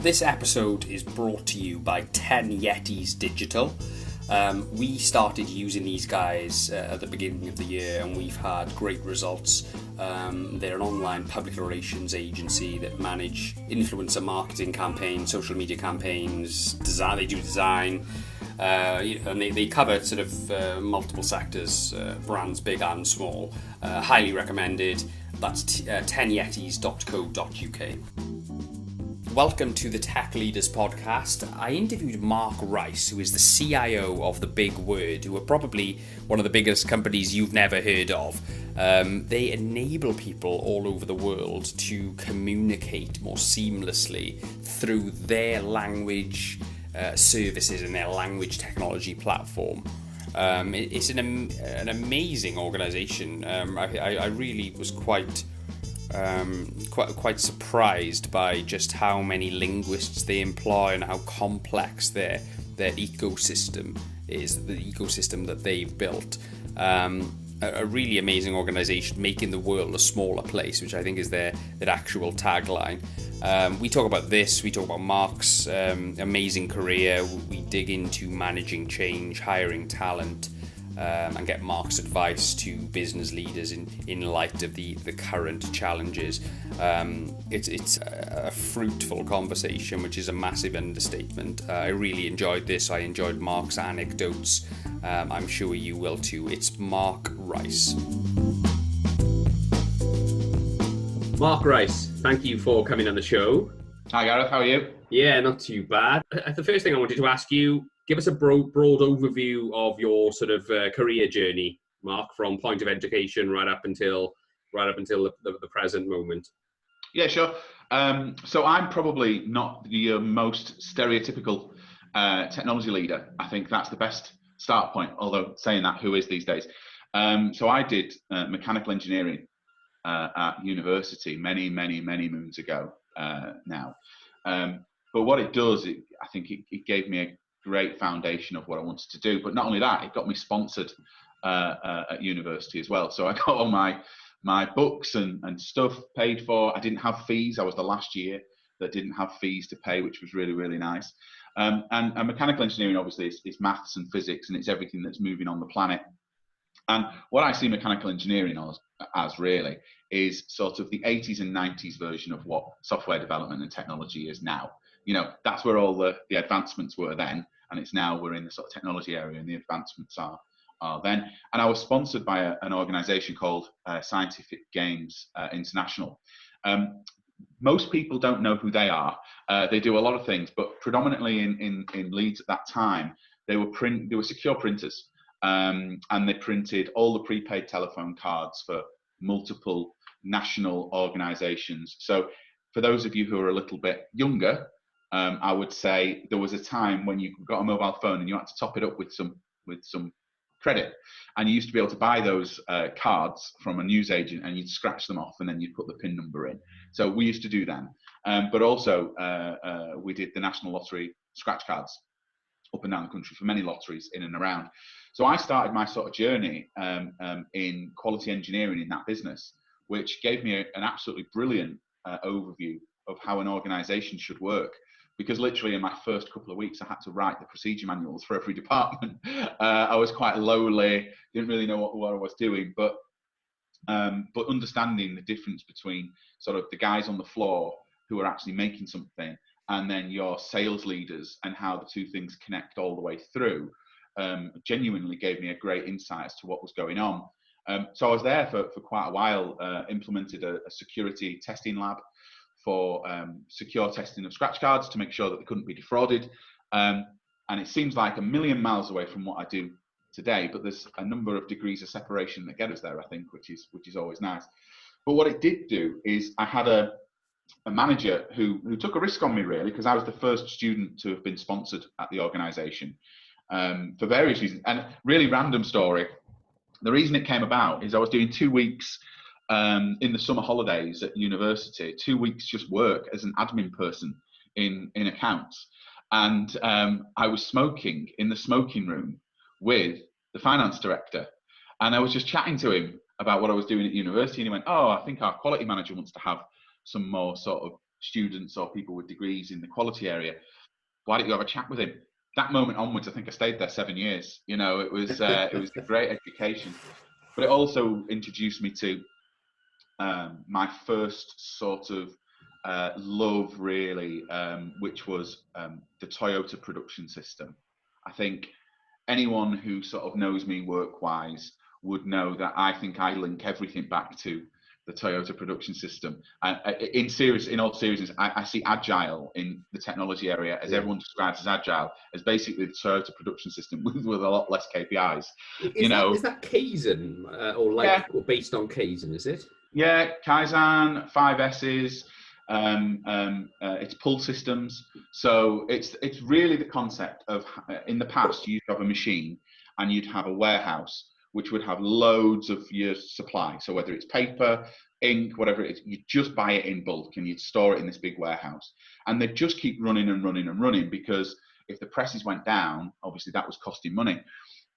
This episode is brought to you by 10 Yetis Digital. We started using these guys at the beginning of the year, and we've had great results. They're an online public relations agency that manage influencer marketing campaigns, social media campaigns, design. They do design, and they cover sort of multiple sectors, brands big and small. Highly recommended. That's 10yetis.co.uk. Welcome to the Tech Leaders Podcast. I interviewed Mark Rice, who is the CIO of TheBigword, who are probably one of the biggest companies you've never heard of. They enable people all over the world to communicate more seamlessly through their language services and their language technology platform. It's an amazing organisation. I really was quite surprised by just how many linguists they employ and how complex their ecosystem is, the ecosystem that they've built. A really amazing organisation, making the world a smaller place, which I think is their actual tagline. We talk about this, we talk about Mark's amazing career, we dig into managing change, hiring talent, and get Mark's advice to business leaders in light of the current challenges. It's a fruitful conversation, which is a massive understatement. I really enjoyed this. I enjoyed Mark's anecdotes. I'm sure you will too. It's Mark Rice. Mark Rice, thank you for coming on the show. Hi Gareth, how are you? Yeah, not too bad. The first thing I wanted to ask you, give us a broad overview of your sort of career journey, Mark, from point of education right up until the present moment. Yeah, sure. So I'm probably not the most stereotypical technology leader. I think that's the best start point, although saying that, who is these days? So I did mechanical engineering at university many moons ago now. But what it does, I think it gave me a great foundation of what I wanted to do. But not only that, it got me sponsored at university as well. So I got all my books and stuff paid for. I didn't have fees. I was the last year that didn't have fees to pay, which was really nice. And mechanical engineering obviously is maths and physics, and it's everything that's moving on the planet. And what I see mechanical engineering as really is sort of the 80s and 90s version of what software development and technology is now. You know, that's where all the advancements were then, and it's now we're in the sort of technology area and the advancements are then. And I was sponsored by an organization called Scientific Games International. Most people don't know who they are. They do a lot of things, but predominantly in Leeds at that time, they were secure printers. And they printed all the prepaid telephone cards for multiple national organizations. So for those of you who are a little bit younger, I would say there was a time when you got a mobile phone and you had to top it up with some credit, and you used to be able to buy those cards from a newsagent, and you'd scratch them off and then you'd put the PIN number in. So we used to do that, but also we did the National Lottery scratch cards up and down the country for many lotteries in and around. So I started my sort of journey in quality engineering in that business, which gave me an absolutely brilliant overview of how an organization should work. Because literally in my first couple of weeks, I had to write the procedure manuals for every department. I was quite lowly, didn't really know what I was doing, but understanding the difference between sort of the guys on the floor who are actually making something and then your sales leaders and how the two things connect all the way through, genuinely gave me a great insight as to what was going on. So I was there for quite a while, implemented a security testing lab for secure testing of scratch cards to make sure that they couldn't be defrauded. And it seems like a million miles away from what I do today, but there's a number of degrees of separation that get us there, I think, which is always nice. But what it did do is I had a manager who took a risk on me, really, because I was the first student to have been sponsored at the organization for various reasons. And really random story. The reason it came about is I was doing 2 weeks in the summer holidays at university, 2 weeks just work as an admin person in accounts. And I was smoking in the smoking room with the finance director. And I was just chatting to him about what I was doing at university. And he went, "Oh, I think our quality manager wants to have some more sort of students or people with degrees in the quality area. Why don't you have a chat with him? That moment onwards, I think I stayed there 7 years. You know, it was a great education, but it also introduced me to my first sort of love, really, which was the Toyota production system. I think anyone who sort of knows me work-wise would know that I think I link everything back to the Toyota production system. In all seriousness, I see agile in the technology area, as everyone describes as agile, as basically the Toyota production system with a lot less KPIs. Is that Kaizen or based on Kaizen? Is it? Yeah, Kaizen, 5S's. It's pull systems. So it's really the concept of, in the past, you'd have a machine and you'd have a warehouse which would have loads of your supply. So whether it's paper, ink, whatever it is, you just buy it in bulk and you'd store it in this big warehouse. And they'd just keep running and running and running, because if the presses went down, obviously that was costing money.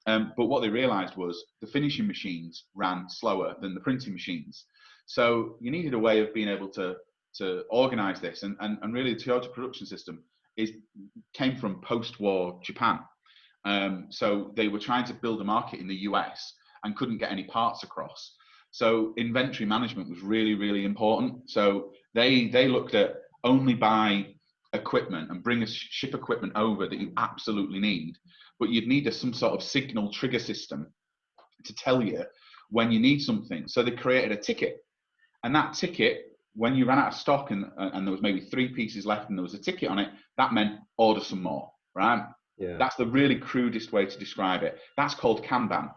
But what they realized was the finishing machines ran slower than the printing machines. So you needed a way of being able to organize this. And really the Toyota production system came from post-war Japan. So they were trying to build a market in the US and couldn't get any parts across. So inventory management was really, really important. So they looked at only buy equipment and ship equipment over that you absolutely need, but you'd need some sort of signal trigger system to tell you when you need something. So they created a ticket, and that ticket, when you ran out of stock and there was maybe 3 pieces left and there was a ticket on it, that meant order some more, right? Yeah. That's the really crudest way to describe it. That's called Kanban.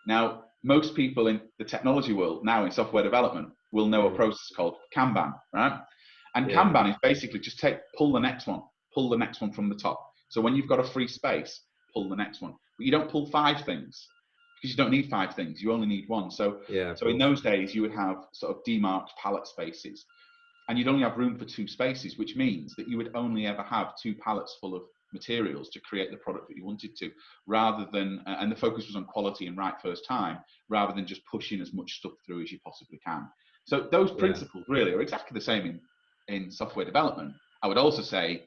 Now, most people in the technology world now in software development will know a process called Kanban, right? And Kanban is basically just pull the next one from the top. So when you've got a free space, pull the next one. But you don't pull 5 things, because you don't need 5 things. You only need 1. So in those days, you would have sort of demarked pallet spaces, and you'd only have room for 2 spaces, which means that you would only ever have 2 pallets full of materials to create the product that you wanted to, rather than, and the focus was on quality and right first time, rather than just pushing as much stuff through as you possibly can. So those principles really are exactly the same in software development. I would also say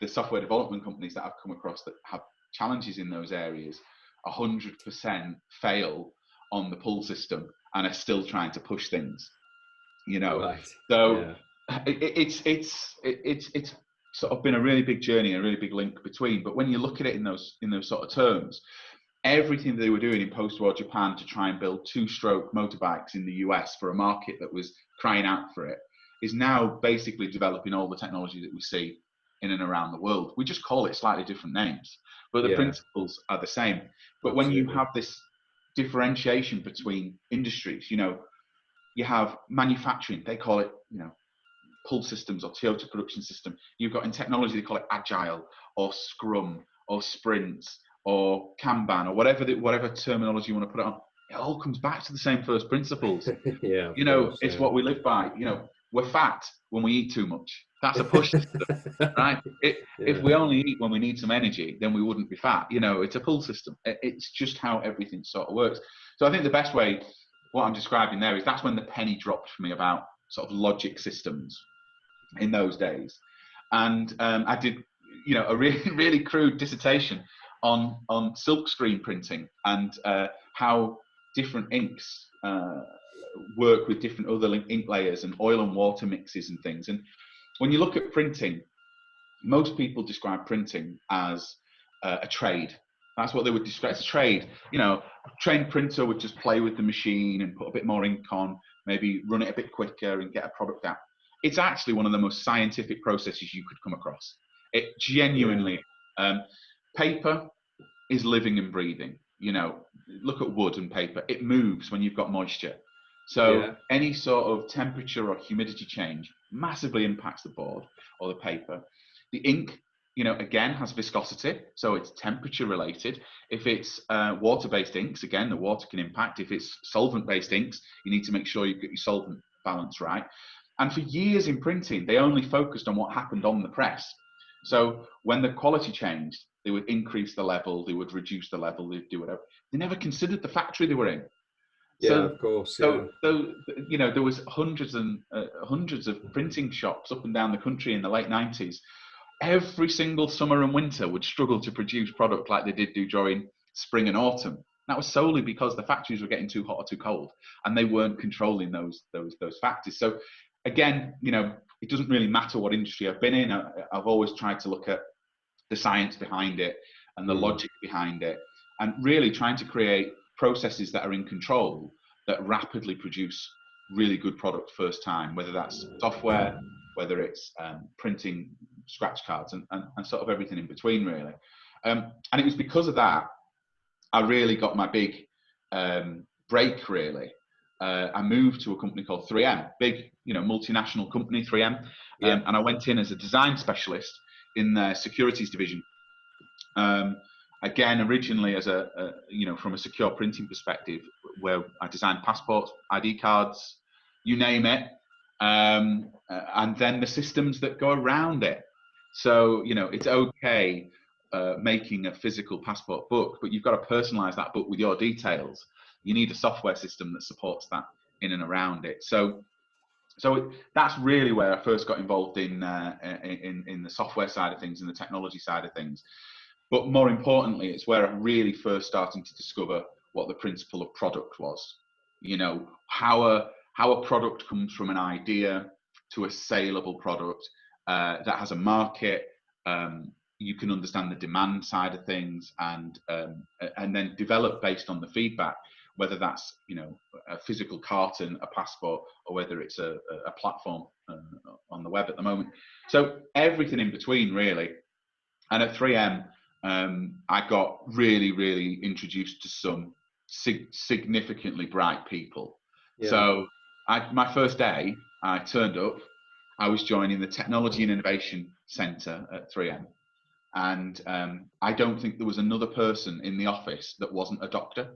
the software development companies that I've come across that have challenges in those areas 100% fail on the pull system and are still trying to push things, you know. Right. So it's sort of been a really big journey, a really big link between. But when you look at it in those sort of terms, everything they were doing in post-war Japan to try and build 2-stroke motorbikes in the US for a market that was crying out for it is now basically developing all the technology that we see in and around the world. We just call it slightly different names, but the principles are the same. But when you have this differentiation between industries, you know, you have manufacturing, they call it, you know, pull systems or Toyota production system. You've got in technology, they call it agile or scrum or sprints or Kanban or whatever terminology you want to put it on. It all comes back to the same first principles. You know, it's what we live by. You know, we're fat when we eat too much. That's a push system, right? If we only eat when we need some energy, then we wouldn't be fat. You know, it's a pull system. It's just how everything sort of works. So I think the best way, what I'm describing there, is that's when the penny dropped for me about sort of logic systems in those days. And I did, you know, a really, really crude dissertation on silkscreen printing and how different inks work with different other ink layers and oil and water mixes and things. And when you look at printing, most people describe printing as a trade. That's what they would describe as a trade. You know, a trained printer would just play with the machine and put a bit more ink on, maybe run it a bit quicker and get a product out. It's actually one of the most scientific processes you could come across. It genuinely, paper is living and breathing. You know, look at wood and paper. It moves when you've got moisture. So any sort of temperature or humidity change massively impacts the board or the paper. The ink, you know, again, has viscosity, so it's temperature related. If it's water-based inks, again, the water can impact. If it's solvent-based inks, you need to make sure you get your solvent balance right. And for years in printing, they only focused on what happened on the press. So when the quality changed, they would increase the level, they would reduce the level, they'd do whatever. They never considered the factory they were in. Yeah, of course. So you know, there was hundreds hundreds of printing shops up and down the country in the late 90s, every single summer and winter would struggle to produce product like they did do during spring and autumn. That was solely because the factories were getting too hot or too cold, and they weren't controlling those factors. So again, it doesn't really matter what industry I've been in. I've always tried to look at the science behind it and the logic behind it, and really trying to create processes that are in control that rapidly produce really good product first time, whether that's software, whether it's printing scratch cards, and sort of everything in between, really. And it was because of that I really got my big break, really. I moved to a company called 3M, big, multinational company, 3M, and I went in as a design specialist in their securities division. Again, originally as from a secure printing perspective, where I designed passports, ID cards, you name it, and then the systems that go around it. So, it's okay making a physical passport book, but you've got to personalize that book with your details. You need a software system that supports that in and around it. So that's really where I first got involved in the software side of things and the technology side of things. But more importantly, it's where I really first started to discover what the principle of product was. How a product comes from an idea to a saleable product that has a market. You can understand the demand side of things, and then develop based on the feedback, whether that's a physical carton, a passport, or whether it's a platform on the web at the moment. So everything in between, really. And at 3M, I got really, really introduced to some significantly bright people. Yeah. So my first day, I turned up. I was joining the Technology and Innovation Centre at 3M. And I don't think there was another person in the office that wasn't a doctor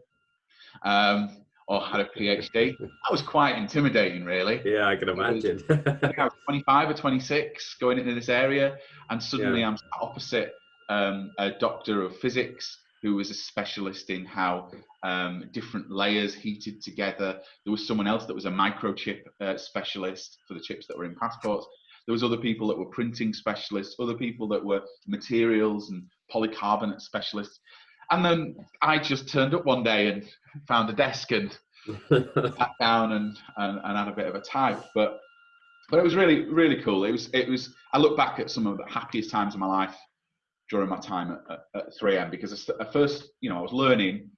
or had a PhD. That was quite intimidating, really. Yeah, I can imagine. I think I was 25 or 26 going into this area, and suddenly I'm opposite a doctor of physics who was a specialist in how different layers heated together. There was someone else that was a microchip specialist for the chips that were in passports. There was other people that were printing specialists, other people that were materials and polycarbonate specialists. And then I just turned up one day and found a desk and sat down and had a bit of a type. But it was really, really cool. It was. I look back at some of the happiest times of my life during my time at 3M, because at first, I was learning.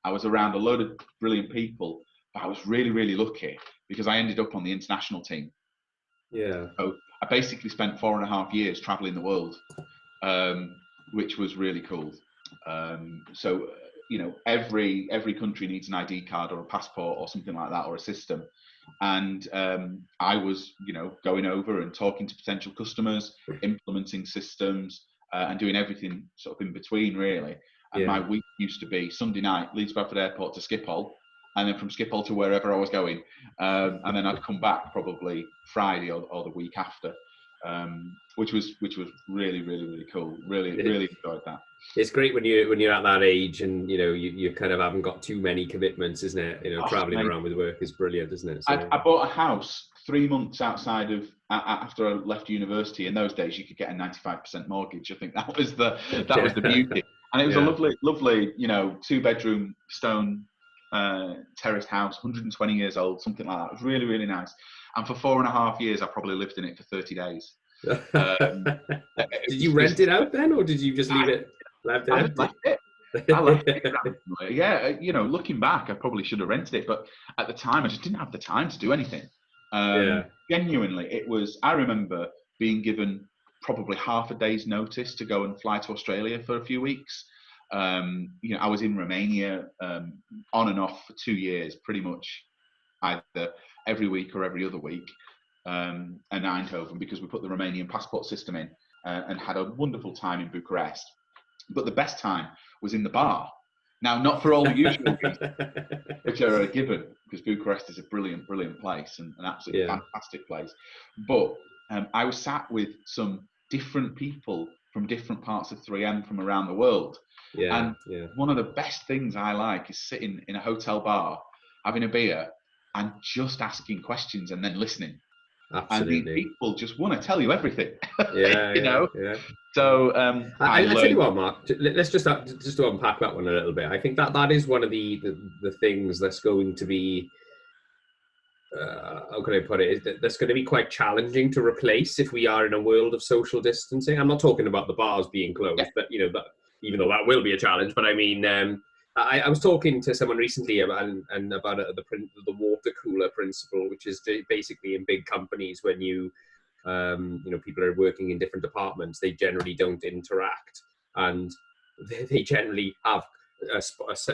I was around a load of brilliant people, but I was really, really lucky because I ended up on the international team. Yeah. So I basically spent 4.5 years traveling the world, which was really cool. So every country needs an ID card or a passport or something like that, or a system. And I was, going over and talking to potential customers, implementing systems, and doing everything sort of in between, really. And my week used to be Sunday night, Leeds Bradford Airport to Schiphol, and then from Schiphol to wherever I was going. And then I'd come back probably Friday or the week after, which was really, really, really cool. Really enjoyed that. It's great when you're at that age and you kind of haven't got too many commitments, isn't it? Traveling around with work is brilliant, isn't it? So, I bought a house 3 months outside of after I left university. In those days, you could get a 95% mortgage. I think that was the beauty. And it was a lovely, 2-bedroom stone terraced house, 120 years old, something like that. It was really, really nice. And for 4.5 years, I probably lived in it for 30 days. Did you rent it out then, or did you just leave it? I left it. I left it. Yeah, looking back, I probably should have rented it, but at the time, I just didn't have the time to do anything. Genuinely, I remember being given probably half a day's notice to go and fly to Australia for a few weeks. I was in Romania on and off for 2 years, pretty much either every week or every other week, and Eindhoven, because we put the Romanian passport system in, and had a wonderful time in Bucharest. But the best time was in the bar. Now, not for all the usual reasons, which are a given, because Bucharest is a brilliant, brilliant place and an absolutely fantastic place. But I was sat with some different people from different parts of 3M from around the world. And one of the best things I like is sitting in a hotel bar, having a beer, and just asking questions and then listening. And these Absolutely. people just want to tell you everything. Yeah, you know. yeah. So I tell you what, Mark. Let's just to unpack that one a little bit. I think that is one of the things that's going to be. How can I put it? That's going to be quite challenging to replace if we are in a world of social distancing. I'm not talking about the bars being closed, yeah. but that even though that will be a challenge. But I mean, I was talking to someone recently about the water cooler principle, which is basically in big companies when people are working in different departments, they generally don't interact, and they generally have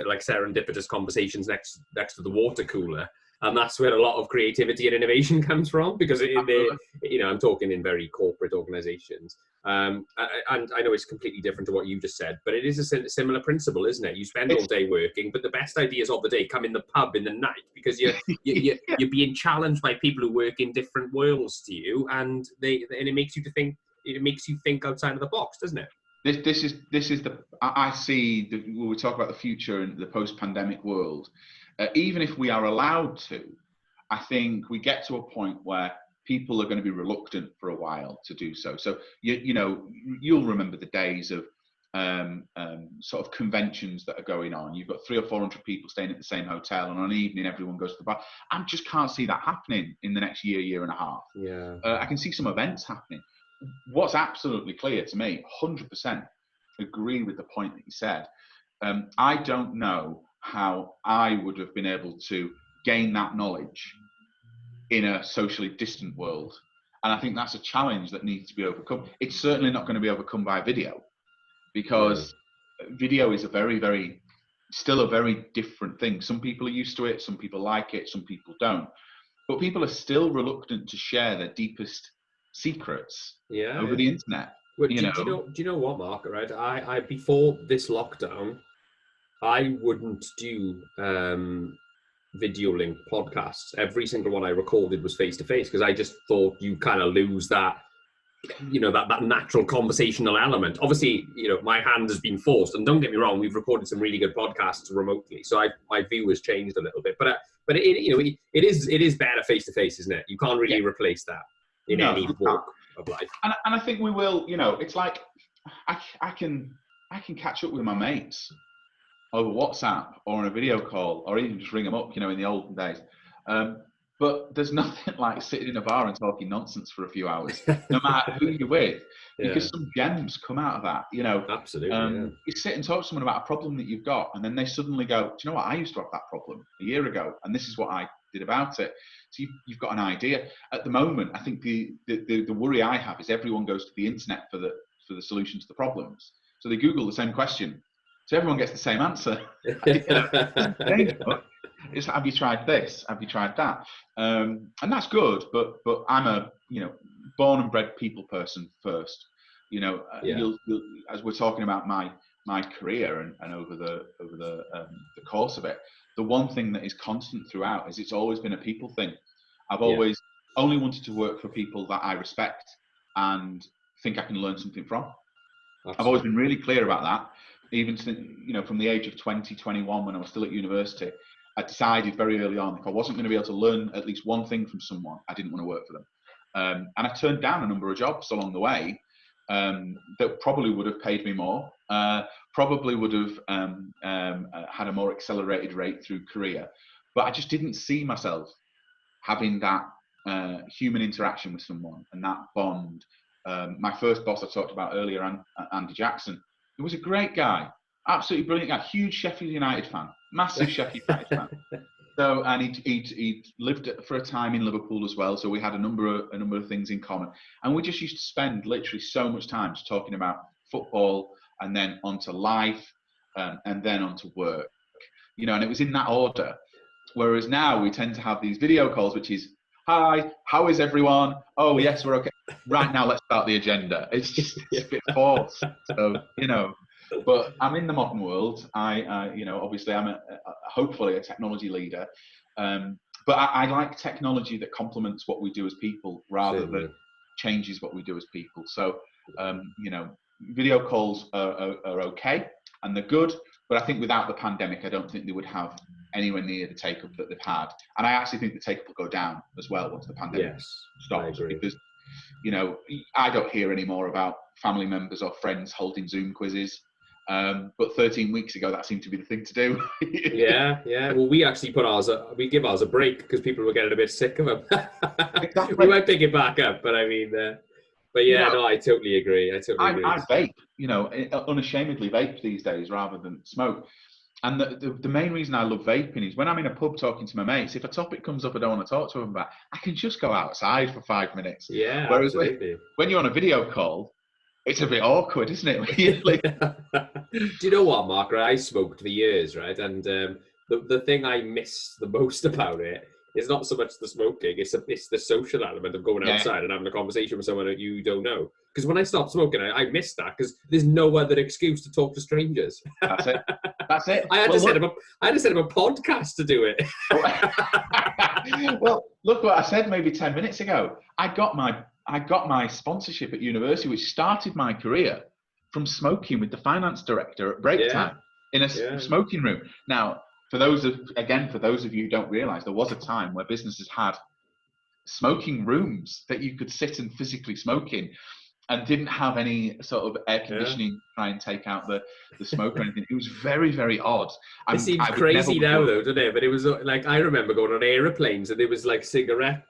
like serendipitous conversations next to the water cooler, and that's where a lot of creativity and innovation comes from, because I'm talking in very corporate organizations, and I know it's completely different to what you just said, but it is a similar principle, isn't it? You spend all day working, but the best ideas of the day come in the pub in the night, because you're being challenged by people who work in different worlds to you, and it makes you think outside of the box, doesn't it? This is the I see when we talk about the future and the post-pandemic world. Even if we are allowed to, I think we get to a point where people are going to be reluctant for a while to do so. So you'll remember the days of sort of conventions that are going on. You've got 300 or 400 people staying at the same hotel, and on an evening everyone goes to the bar. I just can't see that happening in the next year and a half. Yeah. I can see some events happening. What's absolutely clear to me, 100% agree with the point that you said. I don't know how I would have been able to gain that knowledge in a socially distant world. And I think that's a challenge that needs to be overcome. It's certainly not going to be overcome by video, because video is still a very different thing. Some people are used to it, some people like it, some people don't. But people are still reluctant to share their deepest secrets over the internet. Well, do you know what, Mark? Right, I before this lockdown, I wouldn't do video link podcasts. Every single one I recorded was face to face, because I just thought you kind of lose that, that natural conversational element. Obviously, my hand has been forced, and don't get me wrong, we've recorded some really good podcasts remotely, so my view has changed a little bit. But it is better face to face, isn't it? You can't really replace that in any walk of life. And I think we will. It's like I can catch up with my mates over WhatsApp or on a video call, or even just ring them up, in the olden days. But there's nothing like sitting in a bar and talking nonsense for a few hours, no matter who you're with, because some gems come out of that. Absolutely. You sit and talk to someone about a problem that you've got, and then they suddenly go, "Do you know what? I used to have that problem a year ago, and this is what I did about it." So you've got an idea. At the moment, I think the worry I have is everyone goes to the internet for the solution to the problems. So they Google the same question, so everyone gets the same answer. It's, have you tried this? Have you tried that? And that's good, but I'm a born and bred people person first. You'll, as we're talking about my career and over the course of it, the one thing that is constant throughout is it's always been a people thing. I've always only wanted to work for people that I respect and think I can learn something from. Absolutely. I've always been really clear about that. Even from the age of 20, 21, when I was still at university, I decided very early on, if I wasn't going to be able to learn at least one thing from someone, I didn't want to work for them. And I turned down a number of jobs along the way that probably would have paid me more, probably would have had a more accelerated rate through career. But I just didn't see myself having that human interaction with someone and that bond. My first boss I talked about earlier, Andy Jackson, he was a great guy, absolutely brilliant guy, huge Sheffield United fan, massive Sheffield United fan. So, and he'd lived for a time in Liverpool as well, so we had a number of things in common, and we just used to spend literally so much time just talking about football, and then onto life, and then onto work, and it was in that order. Whereas now we tend to have these video calls, which is, "Hi, how is everyone? Oh yes, we're okay. Right now, let's start the agenda." It's just a bit forced. So but I'm in the modern world. I obviously I'm hopefully a technology leader, but I like technology that complements what we do as people rather than changes what we do as people. So video calls are okay and they're good, But I think without the pandemic, I don't think they would have anywhere near the take-up that they've had. And I actually think the take-up will go down as well once the pandemic stops. Because, you know, I don't hear any more about family members or friends holding Zoom quizzes. But 13 weeks ago, that seemed to be the thing to do. Yeah. Well, we actually we give ours a break because people were getting a bit sick of them. Exactly. We might pick it back up, but I mean, but yeah, no, I totally agree. I vape, you know, unashamedly vape these days rather than smoke. And the main reason I love vaping is when I'm in a pub talking to my mates, if a topic comes up I don't want to talk to them about, I can just go outside for 5 minutes. Yeah, whereas absolutely. when you're on a video call, it's a bit awkward, isn't it? Really? Do you know what, Mark? I smoked for years, right? And the thing I miss the most about it is not so much the smoking, it's the social element of going outside and having a conversation with someone that you don't know. Because when I stopped smoking, I missed that because there's no other excuse to talk to strangers. That's it. That's it. I had to set up a podcast to do it. Well, look what I said maybe 10 minutes ago. I got my sponsorship at university, which started my career from smoking with the finance director at break time in a smoking room. Now, for those of you who don't realise, there was a time where businesses had smoking rooms that you could sit and physically smoke in, and didn't have any sort of air conditioning to try and take out the smoke or anything. It was very, very odd. It seems crazy now, though, doesn't it? But it was like, I remember going on aeroplanes and there was like cigarette,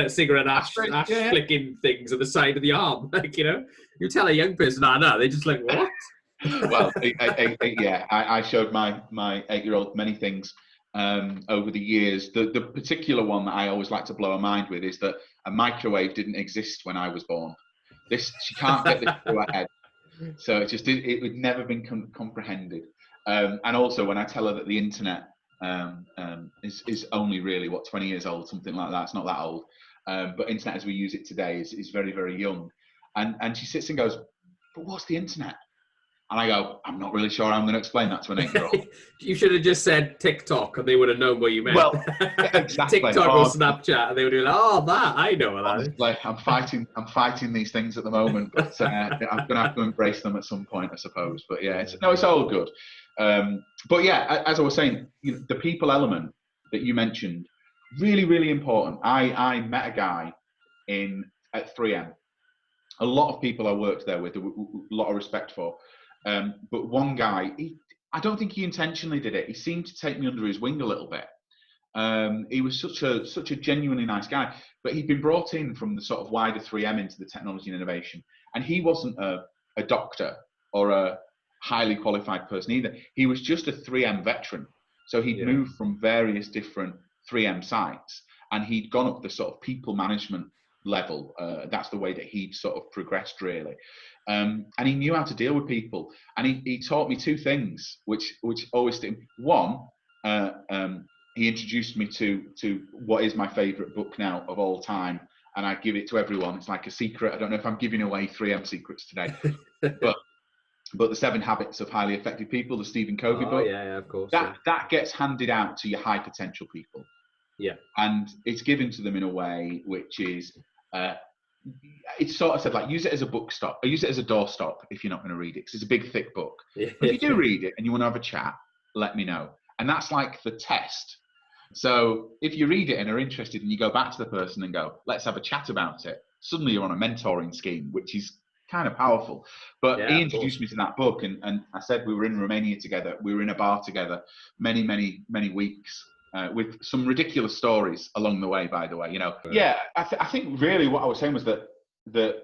cigarette ash flicking things on the side of the arm. Like, you know, you tell a young person, no, they're just like, what? Well, I showed my 8-year-old many things over the years. The particular one that I always like to blow her mind with is that a microwave didn't exist when I was born. She can't get this through her head. So it would never been comprehended. And also when I tell her that the internet is only really 20 years old, something like that. It's not that old. But internet as we use it today is very, very young. And she sits and goes, but what's the internet? And I go, I'm not really sure I'm going to explain that to an 8-year-old. You should have just said TikTok and they would have known what you meant. Well, exactly. TikTok or Snapchat, and they would be like, oh, that, I know what that is. Like, I'm fighting these things at the moment, but I'm going to have to embrace them at some point, I suppose. But yeah, it's all good. But yeah, as I was saying, the people element that you mentioned, really, really important. I met a guy at 3M. A lot of people I worked there with, a lot of respect for. But one guy, I don't think he intentionally did it. He seemed to take me under his wing a little bit. He was such a genuinely nice guy, but he'd been brought in from the sort of wider 3M into the technology and innovation. And he wasn't a doctor or a highly qualified person either. He was just a 3M veteran. So he'd moved from various different 3M sites, and he'd gone up the sort of people management level. That's the way that he'd sort of progressed, really. And he knew how to deal with people. And he taught me two things, which always stayed. One, he introduced me to what is my favourite book now of all time, and I give it to everyone. It's like a secret. I don't know if I'm giving away 3M secrets today, but the 7 Habits of Highly Effective People, the Stephen Covey book. Yeah, of course. That gets handed out to your high potential people. Yeah. And it's given to them in a way which is, it's sort of said, like, use it as a book stop, or use it as a doorstop if you're not going to read it, because it's a big, thick book. Yeah. But if you do read it and you want to have a chat, let me know. And that's like the test. So if you read it and are interested and you go back to the person and go, let's have a chat about it, suddenly you're on a mentoring scheme, which is kind of powerful. But he introduced me to that book, and I said we were in Romania together. We were in a bar together many, many, many weeks. With some ridiculous stories along the way, by the way, Yeah, I think really what I was saying was that the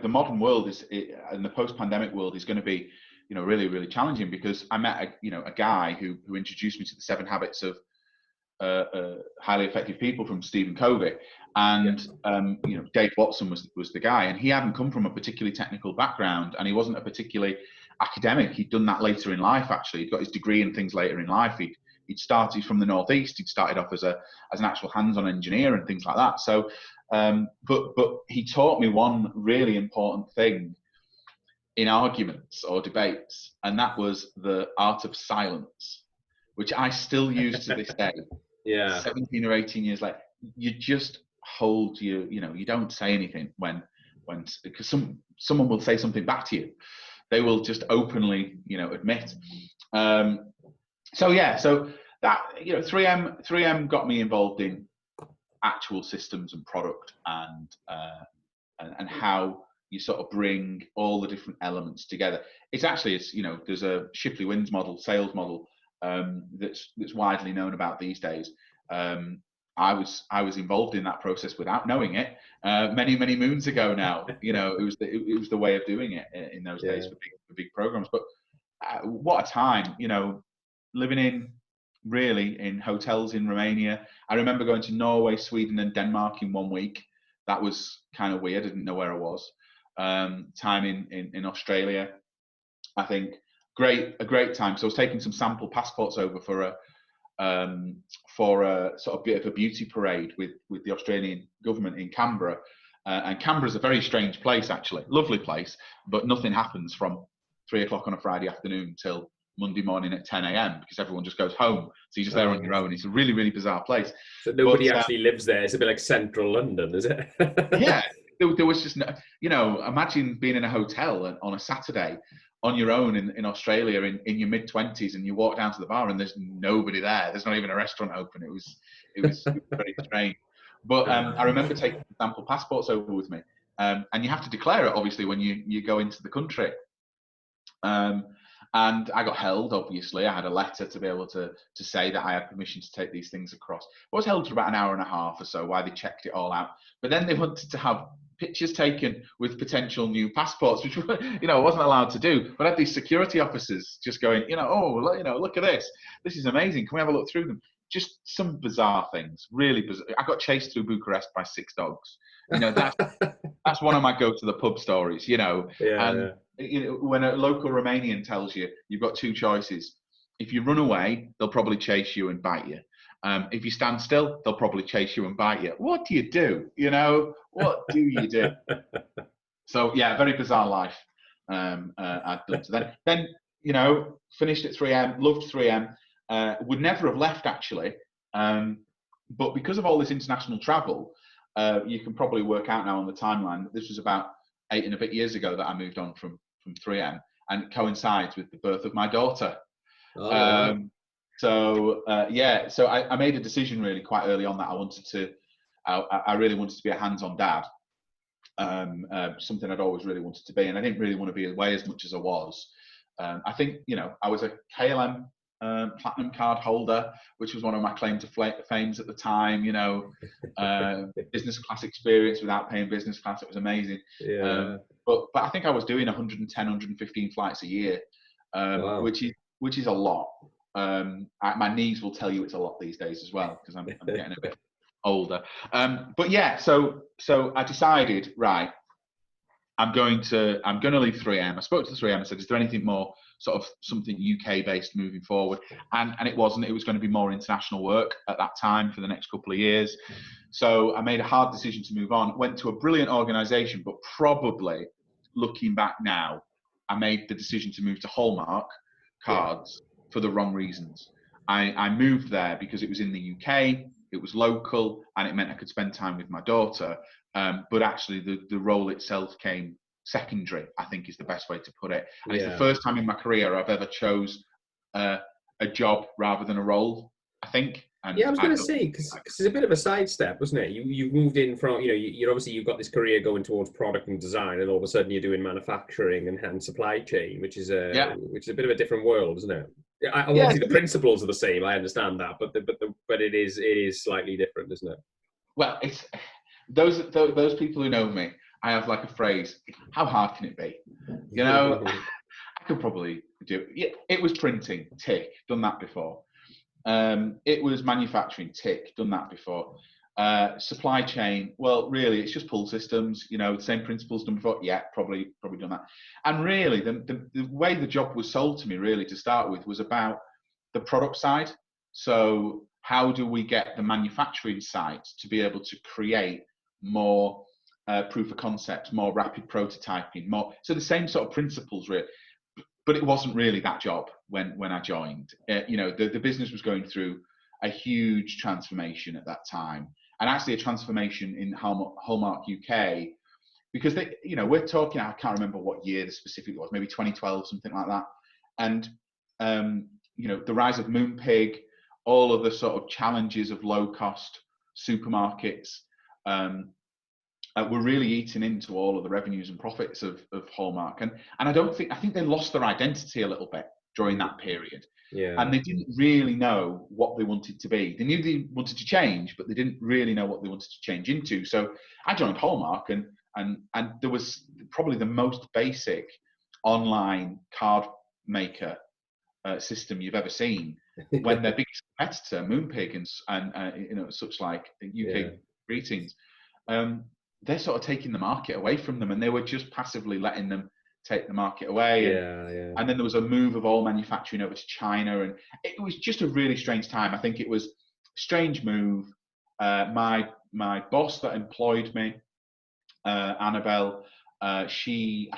modern world and the post-pandemic world is going to be, really, really challenging, because I met a guy who introduced me to the 7 Habits of Highly Effective People from Stephen Covey, and Dave Watson was the guy, and he hadn't come from a particularly technical background, and he wasn't a particularly academic. He'd done that later in life. Actually, he'd got his degree and things later in life. He'd started from the Northeast. He'd started off as an actual hands-on engineer and things like that. So, but he taught me one really important thing in arguments or debates, and that was the art of silence, which I still use to this day. Yeah. 17 or 18 years later, you just hold you don't say anything when because someone will say something back to you. they will just openly, admit. So that, 3M got me involved in actual systems and product, and how you sort of bring all the different elements together. It's there's a Shipley Wins model, sales model, that's widely known about these days. I was involved in that process without knowing it many moons ago now. It was the way of doing it in those days for big programs. But what a time, living in hotels in Romania. I remember going to Norway, Sweden, and Denmark in 1 week. That was kind of weird. I didn't know where I was. Time in Australia, I think a great time. So I was taking some sample passports over for a sort of bit of a beauty parade with the Australian government in Canberra. And Canberra's a very strange place, actually. Lovely place, but nothing happens from 3 o'clock on a Friday afternoon till Monday morning at 10 a.m. because everyone just goes home. So you're just there on your own. It's a really, really bizarre place. So nobody actually lives there. It's a bit like central London, is it? Yeah. There was just, imagine being in a hotel on a Saturday on your own in Australia in your mid-20s, and you walk down to the bar and there's nobody there. There's not even a restaurant open. It was very strange. But I remember taking sample passports over with me. And you have to declare it, obviously, when you go into the country. And I got held, obviously. I had a letter to be able to say that I had permission to take these things across. I was held for about an hour and a half or so while they checked it all out. But then they wanted to have pictures taken with potential new passports, which I wasn't allowed to do. But I had these security officers just going, look at this. This is amazing. Can we have a look through them? Just some bizarre things, really bizarre. I got chased through Bucharest by 6 dogs. That's one of my go to the pub stories. When a local Romanian tells you you've got 2 choices, if you run away, they'll probably chase you and bite you. If you stand still, they'll probably chase you and bite you. What do you do? What do you do? So yeah, very bizarre life. I'd done. So then finished at 3M, loved 3M. Would never have left actually, but because of all this international travel, you can probably work out now on the timeline. This was about 8 and a bit years ago that I moved on from 3M, and it coincides with the birth of my daughter. So I made a decision really quite early on that I really wanted to be a hands-on dad. Something I'd always really wanted to be, and I didn't really want to be away as much as I was. I think I was a KLM platinum card holder, which was one of my claim to fames at the time. Business class experience without paying business class. It was amazing. But I think I was doing 110, 115 flights a year, wow. which is a lot. My knees will tell you it's a lot these days as well, because I'm getting a bit older. But yeah, so I decided, right, I'm going to leave 3M. I spoke to 3M and said, is there anything more sort of something UK based moving forward? And it wasn't. It was going to be more international work at that time for the next couple of years. So I made a hard decision to move on. Went to a brilliant organisation, but probably looking back now, I made the decision to move to Hallmark cards for the wrong reasons. I moved there because it was in the UK, it was local, and it meant I could spend time with my daughter. But actually, the role itself came secondary, I think is the best way to put it. And it's the first time in my career I've ever chose a job rather than a role, I think. And I was going to say, because it's a bit of a sidestep, wasn't it? You've moved in from, you're obviously, you've got this career going towards product and design, and all of a sudden you're doing manufacturing and supply chain, which is a bit of a different world, isn't it? Obviously the principles are the same, I understand that, but it is slightly different, isn't it? Well, it's those people who know me, I have like a phrase: how hard can it be? I could probably do it. It was printing, tick, done that before. It was manufacturing, tick, done that before. Supply chain, well, really, it's just pull systems. The same principles done before. Yeah, probably done that. And really, the way the job was sold to me, really, to start with, was about the product side. So how do we get the manufacturing site to be able to create more proof of concepts, more rapid prototyping, so the same sort of principles, really. But it wasn't really that job when I joined. The business was going through a huge transformation at that time, and actually a transformation in Hallmark UK, because they, we're talking, I can't remember what year the specific was, maybe 2012, something like that. And, the rise of Moonpig, all of the sort of challenges of low cost supermarkets, were really eating into all of the revenues and profits of Hallmark. And I think they lost their identity a little bit during that period. Yeah. And they didn't really know what they wanted to be. They knew they wanted to change, but they didn't really know what they wanted to change into. So I joined Hallmark, and there was probably the most basic online card maker system you've ever seen, when their biggest competitor, Moonpig and such like UK Greetings, they're sort of taking the market away from them, and they were just passively letting them take the market away. And then there was a move of all manufacturing over to China, and it was just a really strange time. I think it was a strange move. My boss that employed me, Annabelle, I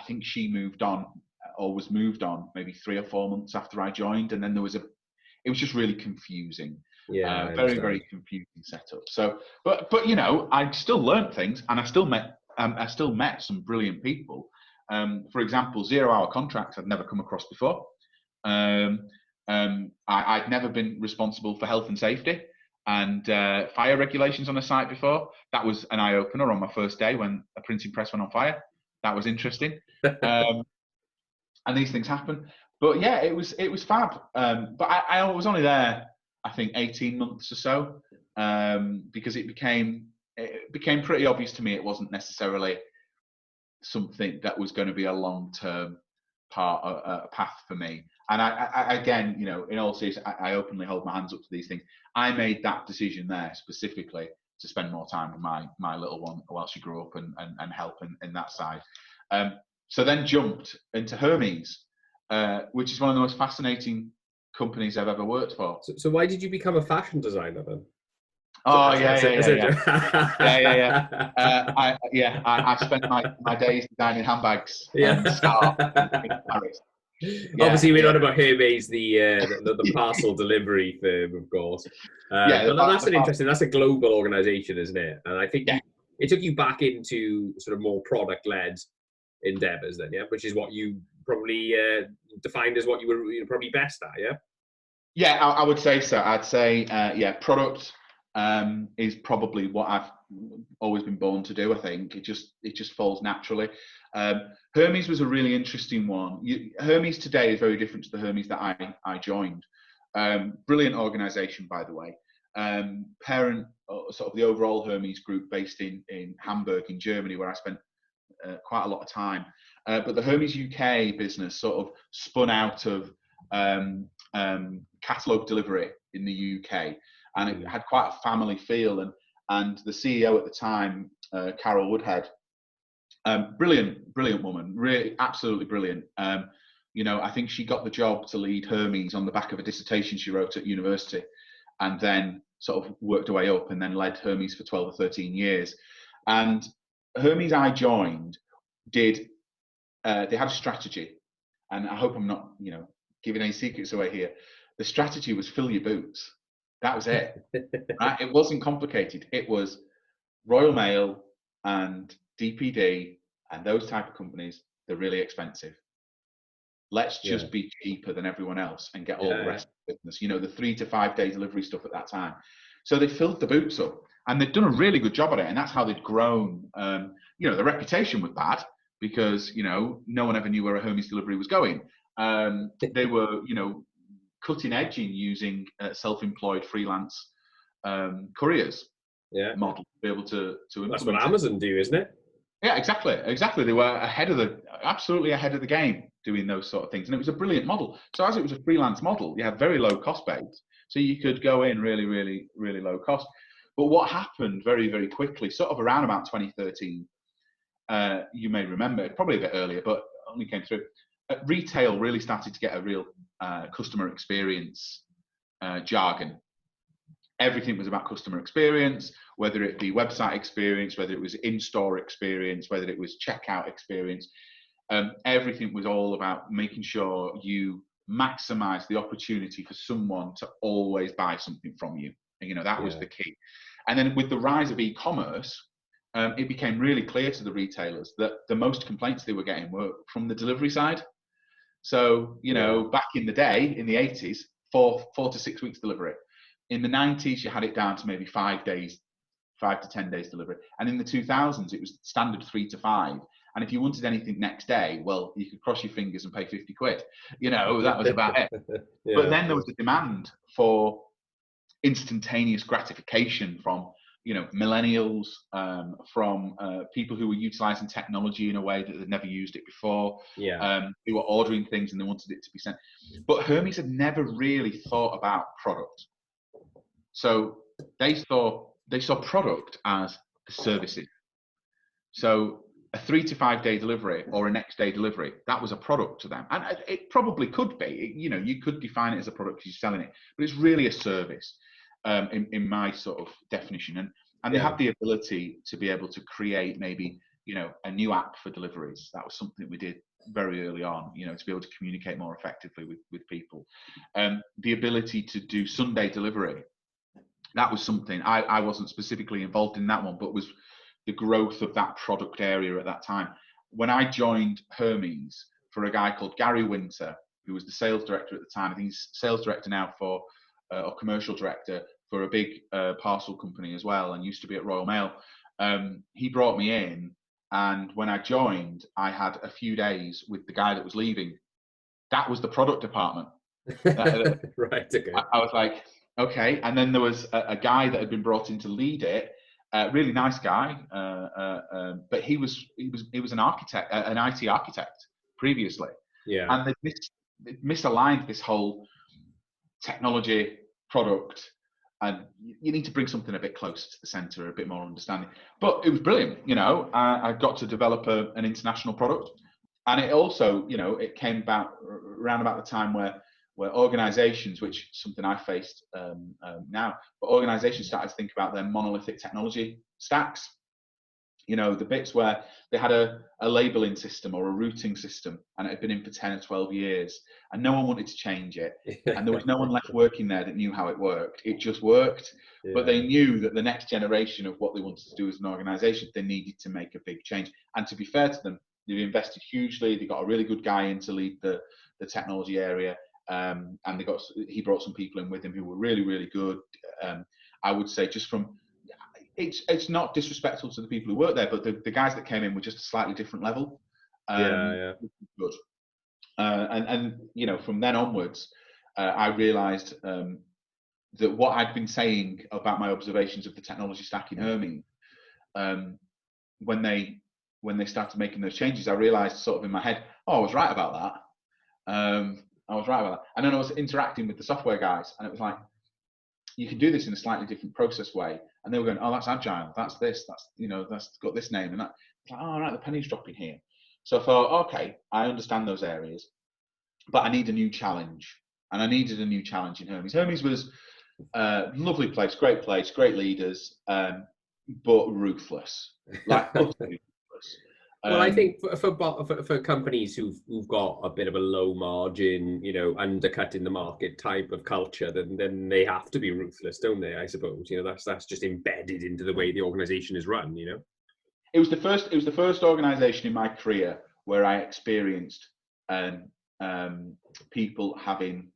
think she moved on, or was moved on, maybe 3 or 4 months after I joined, and then it was just really confusing. Very, very confusing setup. So, but I still learned things, and I still met some brilliant people. For example, 0-hour contracts I'd never come across before. I'd never been responsible for health and safety and fire regulations on a site before. That was an eye opener on my first day when a printing press went on fire. That was interesting. And these things happen. But yeah, it was fab. But I was only there, I think, 18 months or so, because it became pretty obvious to me it wasn't necessarily something that was going to be a long-term path for me. And I again, in all seriousness, I openly hold my hands up to these things. I made that decision there specifically to spend more time with my little one while she grew up and help in that side. So then jumped into Hermes, which is one of the most fascinating companies I've ever worked for. So why did you become a fashion designer then? Oh, yeah. I spent my days designing handbags and scarves in Paris. Obviously, we're not about Hermes, the parcel delivery firm, of course. But that's an interesting. That's a global organization, isn't it? And I think it took you back into sort of more product-led endeavors, then, which is what you probably defined as what you were probably best at, I would say so. I'd say product is probably what I've always been born to do. I think it just falls naturally. Hermes was a really interesting one. Hermes today is very different to the Hermes that I joined. Brilliant organization, by the way. Parent sort of the overall Hermes group based in Hamburg in Germany, where I spent quite a lot of time. But the Hermes UK business sort of spun out of catalogue delivery in the UK, and it had quite a family feel. And the CEO at the time, Carol Woodhead, brilliant woman, really absolutely brilliant. I think she got the job to lead Hermes on the back of a dissertation she wrote at university, and then sort of worked her way up and then led Hermes for 12 or 13 years. And Hermes I joined they had a strategy, and I hope I'm not giving any secrets away here. The strategy was fill your boots. That was it. Right? It wasn't complicated. It was Royal Mail and DPD and those type of companies. They're really expensive. Let's just be cheaper than everyone else and get all the rest of the business. The 3 to 5 day delivery stuff at that time. So they filled the boots up, and they'd done a really good job at it, and that's how they'd grown. The reputation was bad because no one ever knew where a Hermes delivery was going. They were cutting edge in using self-employed freelance couriers model to be able to implement. That's what Amazon do, isn't it? Yeah, exactly. They were absolutely ahead of the game doing those sort of things, and it was a brilliant model. So as it was a freelance model, you had very low cost base, so you could go in really, really, really low cost. But what happened very, very quickly, sort of around about 2013, you may remember, probably a bit earlier, but only came through. Retail really started to get a real customer experience jargon. Everything was about customer experience, whether it be website experience, whether it was in-store experience, whether it was checkout experience. Everything was all about making sure you maximize the opportunity for someone to always buy something from you. And, that was the key. And then with the rise of e-commerce, it became really clear to the retailers that the most complaints they were getting were from the delivery side. So, you know, back in the day, in the 80s, 4 to 6 weeks delivery. In the 90s, you had it down to maybe 5 to 10 days delivery. And in the 2000s, it was standard 3 to 5. And if you wanted anything next day, well, you could cross your fingers and pay 50 quid. You know, that was about it. But then there was a demand for instantaneous gratification from, you know, millennials, from people who were utilizing technology in a way that they'd never used it before. Who were ordering things and they wanted it to be sent. But Hermes had never really thought about product. So they saw product as services. So a 3 to 5 day delivery or a next day delivery, that was a product to them. And it probably could be, you know, you could define it as a product because you're selling it, but it's really a service. In my sort of definition, and they have the ability to be able to create maybe, you know, a new app for deliveries. That was something we did very early on, you know, to be able to communicate more effectively with people. The ability to do Sunday delivery, that was something I wasn't specifically involved in that one, but was the growth of that product area at that time. When I joined Hermes for a guy called Gary Winter, who was the sales director at the time, I think he's sales director now for or commercial director for a big parcel company as well, and used to be at Royal Mail. He brought me in, and when I joined, I had a few days with the guy that was leaving. That was the product department. Right. Okay. I was like, okay. And then there was a guy that had been brought in to lead it. Really nice guy, but he was an architect, an IT architect previously. And they misaligned this whole technology product, and you need to bring something a bit closer to the center, a bit more understanding. But it was brilliant, you know. I got to develop an international product, and it also, you know, it came about around about the time where organizations, which is something I faced now, but organizations started to think about their monolithic technology stacks. You know, the bits where they had a labeling system or a routing system, and it had been in for 10 or 12 years, and no one wanted to change it. And there was no one left working there that knew how it worked. It just worked. But they knew that the next generation of what they wanted to do as an organization, they needed to make a big change. And to be fair to them, they've invested hugely. They got a really good guy in to lead the technology area. And he brought some people in with him who were really, really good. I would say just from, it's not disrespectful to the people who work there, but the guys that came in were just a slightly different level. Good. And you know, from then onwards, I realised that what I'd been saying about my observations of the technology stack in Hermes, when they started making those changes, I realised sort of in my head, oh, I was right about that. I was right about that. And then I was interacting with the software guys, and it was like, you can do this in a slightly different process way. And they were going, oh, that's agile. That's this. That's, you know, that's got this name and that. It's like, oh, right, the penny's dropping here. So I thought, okay, I understand those areas, but I need a new challenge. And I needed a new challenge in Hermes. Hermes was a lovely place, great leaders, but ruthless, like utterly ruthless. Well, I think for companies who've got a bit of a low margin, you know, undercutting the market type of culture, then they have to be ruthless, don't they? I suppose, you know, that's just embedded into the way the organization is run. You know, it was the first organization in my career where I experienced people having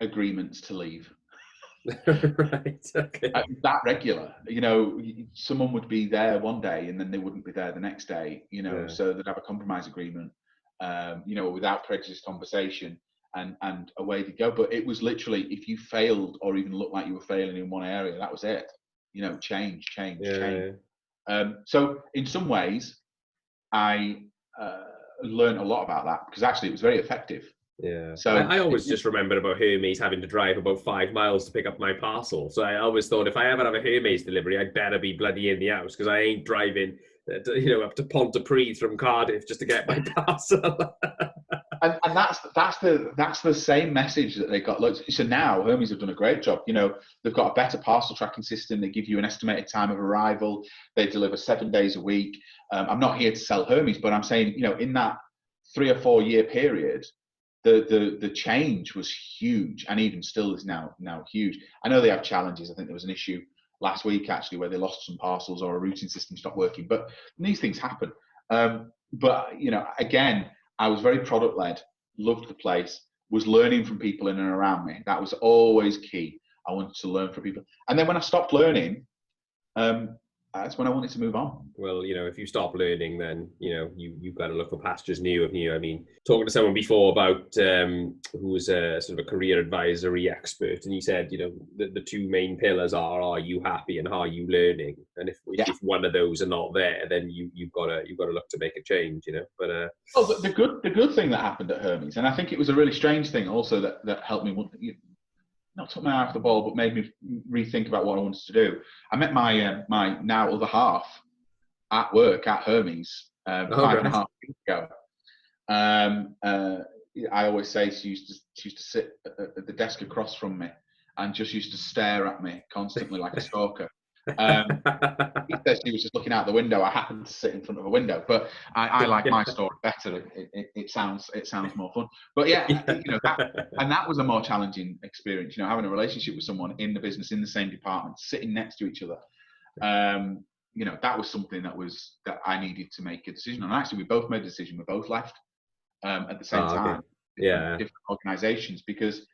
agreements to leave. Right. Okay. That regular, you know, someone would be there one day and then they wouldn't be there the next day, you know. So they'd have a compromise agreement, you know, without prejudice conversation, and away they go. But it was literally, if you failed or even looked like you were failing in one area, that was it. You know, change. So in some ways, I learned a lot about that, because actually it was very effective. Yeah. So I always just remembered about Hermes having to drive about 5 miles to pick up my parcel. So I always thought, if I ever have a Hermes delivery, I'd better be bloody in the house, because I ain't driving, you know, up to Pontypridd from Cardiff just to get my parcel. and that's the same message that they got. Look, so now Hermes have done a great job. You know, they've got a better parcel tracking system. They give you an estimated time of arrival. They deliver 7 days a week. I'm not here to sell Hermes, but I'm saying, you know, in that 3 or 4 year period, the change was huge, and even still is now huge. I know they have challenges. I think there was an issue last week actually, where they lost some parcels or a routing system stopped working. But these things happen. But you know, again, I was very product led, loved the place, was learning from people in and around me. That was always key. I wanted to learn from people. And then when I stopped learning, that's when I wanted to move on. Well, you know, if you stop learning, then, you know, you've got to look for pastures new, haven't you? I mean, talking to someone before about who was a sort of a career advisory expert, and he said, you know, the two main pillars are you happy and are you learning? And if one of those are not there, then you've got to look to make a change, you know. But the good thing that happened at Hermes, and I think it was a really strange thing also that helped me. Not took my eye off the ball, but made me rethink about what I wanted to do. I met my my now other half at work at Hermes 5.5 years ago. I always say she used to sit at the desk across from me and just used to stare at me constantly like a stalker. He said she was just looking out the window. I happened to sit in front of a window, but I like my story better. It sounds more fun. But yeah, you know, that was a more challenging experience. You know, having a relationship with someone in the business in the same department, sitting next to each other. You know, that was something that I needed to make a decision on. And actually, we both made a decision. We both left at the same time. Different organisations, because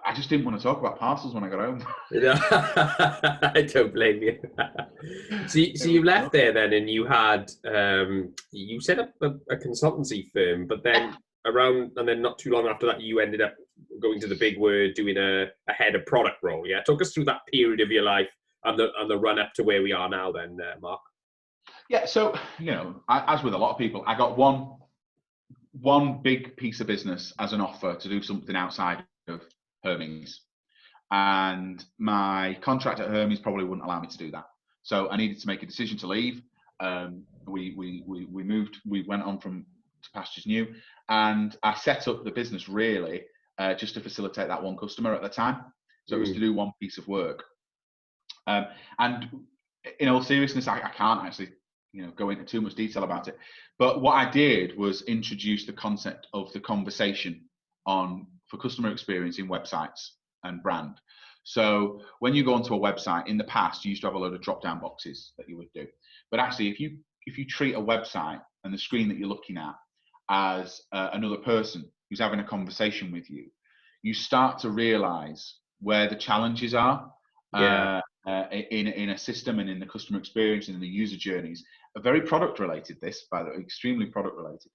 I just didn't want to talk about parcels when I got home. I don't blame you. So you left there then, and you had you set up a consultancy firm, but then not too long after that, you ended up going to TheBigword, doing a head of product role. Yeah, talk us through that period of your life and the run up to where we are now, then, Mark. Yeah, so you know, as with a lot of people, I got one big piece of business as an offer to do something outside of Hermes, and my contract at Hermes probably wouldn't allow me to do that. So I needed to make a decision to leave. We moved. We went on to pastures new, and I set up the business really just to facilitate that one customer at the time. So it was to do one piece of work. And in all seriousness, I can't actually, you know, go into too much detail about it. But what I did was introduce the concept of the conversation for customer experience in websites and brand. So when you go onto a website, in the past, you used to have a load of drop-down boxes that you would do. But actually, if you treat a website and the screen that you're looking at as another person who's having a conversation with you, you start to realize where the challenges are in a system and in the customer experience and in the user journeys. Very product related, this, by the way, extremely product related.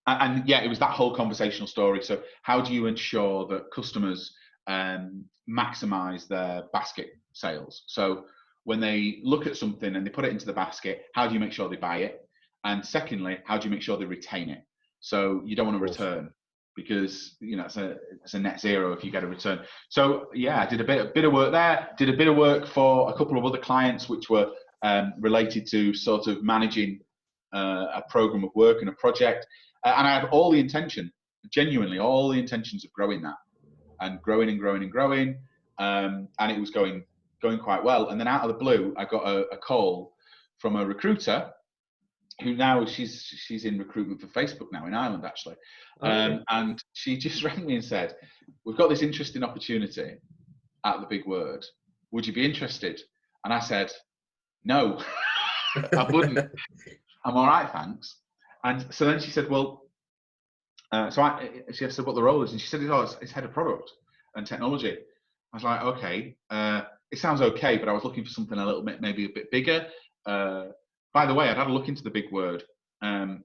And yeah, it was that whole conversational story. So how do you ensure that customers maximize their basket sales? So when they look at something and they put it into the basket, how do you make sure they buy it? And secondly, how do you make sure they retain it? So you don't want to return, because you know it's a net zero if you get a return. So yeah, I did a bit of work there. Did a bit of work for a couple of other clients, which were related to sort of managing a program of work and a project. And I had genuinely all the intentions of growing that, and growing and growing and growing. And it was going quite well. And then out of the blue, I got a call from a recruiter who now she's in recruitment for Facebook now in Ireland, actually. And she just rang me and said, "We've got this interesting opportunity at TheBigword. Would you be interested?" And I said, "No, I wouldn't. I'm all right, thanks." And so then she said, "Well," she said, "What the role is?" And she said, it's head of product and technology." I was like, "Okay, it sounds okay," but I was looking for something a little bit, maybe a bit bigger. By the way, I'd had a look into TheBigword.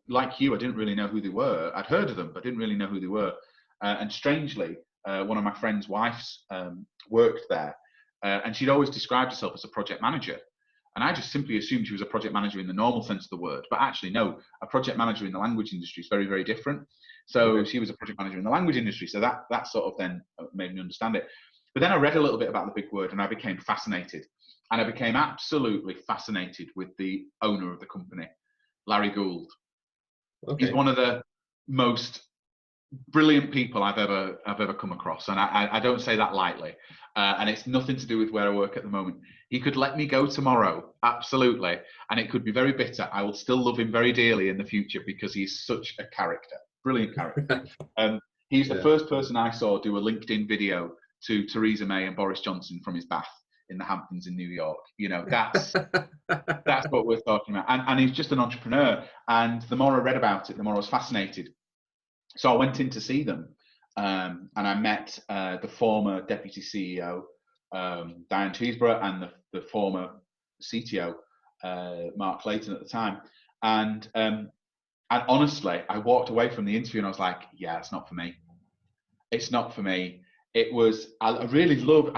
Like you, I didn't really know who they were. I'd heard of them, but didn't really know who they were. And strangely, one of my friend's wives worked there, and she'd always described herself as a project manager. And I just simply assumed she was a project manager in the normal sense of the word. But actually, no, a project manager in the language industry is very, very different. So she was a project manager in the language industry. So that sort of then made me understand it. But then I read a little bit about TheBigword, and I became fascinated. And I became absolutely fascinated with the owner of the company, Larry Gould. He's one of the most brilliant people I've ever come across, and I don't say that lightly. And it's nothing to do with where I work at the moment. He could let me go tomorrow, absolutely, and it could be very bitter. I will still love him very dearly in the future because he's such a character, brilliant character. He's the first person I saw do a LinkedIn video to Theresa May and Boris Johnson from his bath in the Hamptons in New York. That's what we're talking about. And he's just an entrepreneur. And the more I read about it, the more I was fascinated. So I went in to see them, and I met the former deputy CEO, Diane Cheeseborough, and the former CTO, Mark Clayton at the time. And honestly, I walked away from the interview and I was like, yeah, it's not for me. It's not for me. It was, I really love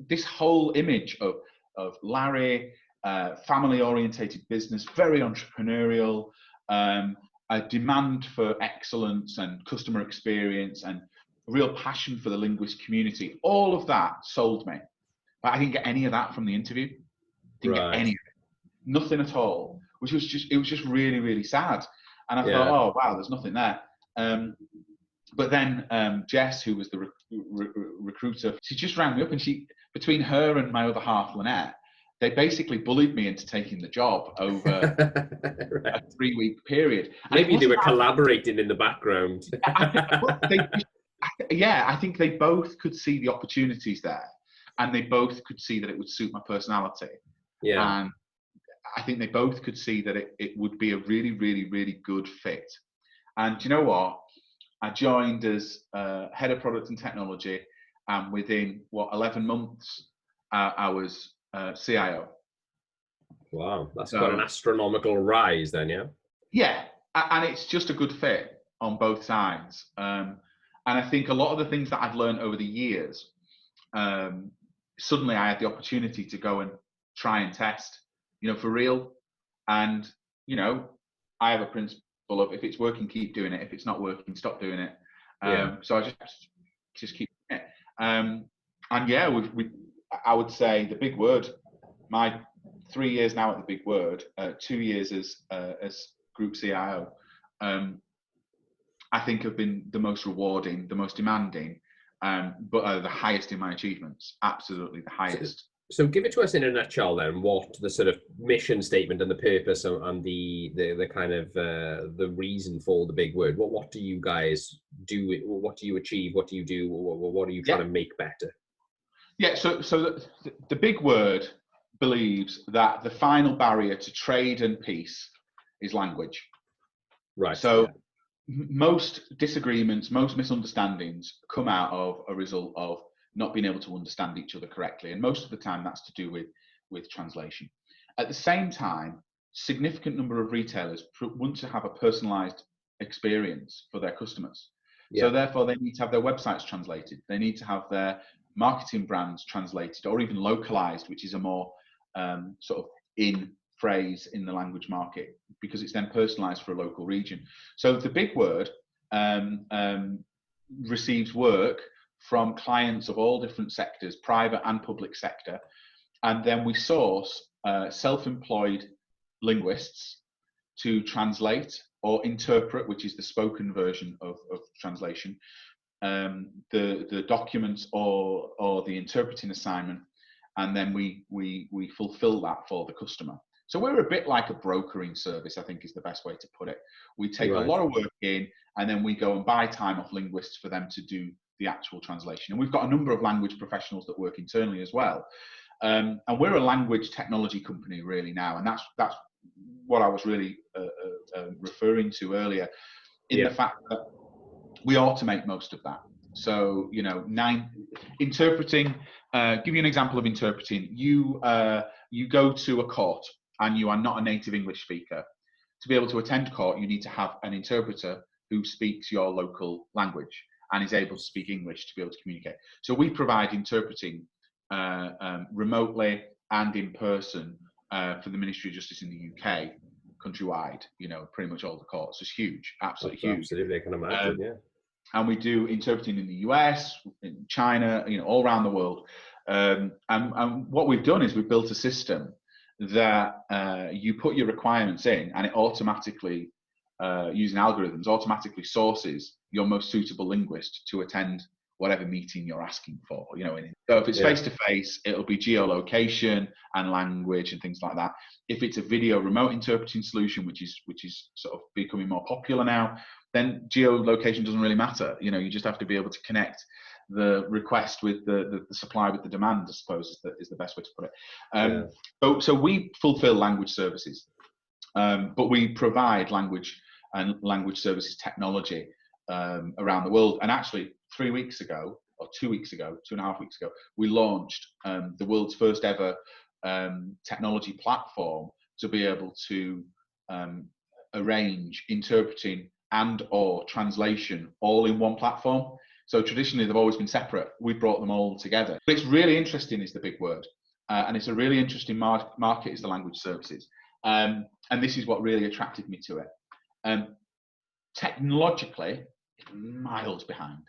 this whole image of Larry, family-orientated business, very entrepreneurial, a demand for excellence and customer experience and a real passion for the linguist community. All of that sold me. But I didn't get any of that from the interview. Didn't get any of it. Nothing at all. It was just really, really sad. And I thought, oh, wow, there's nothing there. But then Jess, who was the recruiter, she just rang me up, and between her and my other half, Lynette, they basically bullied me into taking the job over a 3-week period. Maybe they were collaborating in the background. I think they both could see the opportunities there, and they both could see that it would suit my personality. Yeah. And I think they both could see that it would be a really, really, really good fit. And you know what? I joined as head of product and technology, and within 11 months, I was CIO. Wow, that's got an astronomical rise then, yeah? Yeah, and it's just a good fit on both sides. And I think a lot of the things that I've learned over the years, suddenly I had the opportunity to go and try and test, for real. And, I have a principle of, if it's working, keep doing it. If it's not working, stop doing it. So I just keep doing it. And yeah, I would say the big word, my 3 years now at the BigWord, 2 years as group CIO, I think have been the most rewarding, the most demanding, but the highest in my achievements. Absolutely the highest. So give it to us in a nutshell then, what the sort of mission statement and the purpose and the kind of the reason for the BigWord. What do you guys do? What do you achieve? What do you do? What are you trying to make better? Yeah, so the BigWord believes that the final barrier to trade and peace is language. Right. So most disagreements, most misunderstandings come out of a result of not being able to understand each other correctly. And most of the time that's to do with translation. At the same time, significant number of retailers want to have a personalized experience for their customers. So therefore they need to have their websites translated. They need to have their marketing brands translated or even localized, which is a more sort of in phrase in the language market, because it's then personalized for a local region. So the BigWord receives work from clients of all different sectors, private and public sector. And then we source self-employed linguists to translate or interpret, which is the spoken version of translation, the documents or the interpreting assignment. And then we fulfill that for the customer. So we're a bit like a brokering service, I think is the best way to put it. We take a lot of work in, and then we go and buy time off linguists for them to do the actual translation. And we've got a number of language professionals that work internally as well. And we're a language technology company really now. And that's what I was really referring to earlier, in the fact that we automate most of that. So, interpreting, give you an example of interpreting. You go to a court and you are not a native English speaker. To be able to attend court, you need to have an interpreter who speaks your local language and is able to speak English to be able to communicate. So we provide interpreting remotely and in person for the Ministry of Justice in the UK, countrywide. Pretty much all the courts. It's huge, absolutely huge. Absolutely, I can imagine, And we do interpreting in the US, in China, all around the world. And what we've done is we've built a system that you put your requirements in, and it automatically, using algorithms, automatically sources your most suitable linguist to attend whatever meeting you're asking for. So if it's face to face, it'll be geolocation and language and things like that. If it's a video remote interpreting solution, which is sort of becoming more popular now, then geolocation doesn't really matter. You just have to be able to connect the request with the supply with the demand, I suppose is the best way to put it. So we fulfill language services, but we provide language and language services technology around the world. And actually 3 weeks ago, or 2 weeks ago, 2.5 weeks ago, we launched the world's first ever technology platform to be able to arrange interpreting and or translation all in one platform. So traditionally they've always been separate. We brought them all together. But it's really interesting is the big word. And it's a really interesting market is the language services. And this is what really attracted me to it. Technologically, miles behind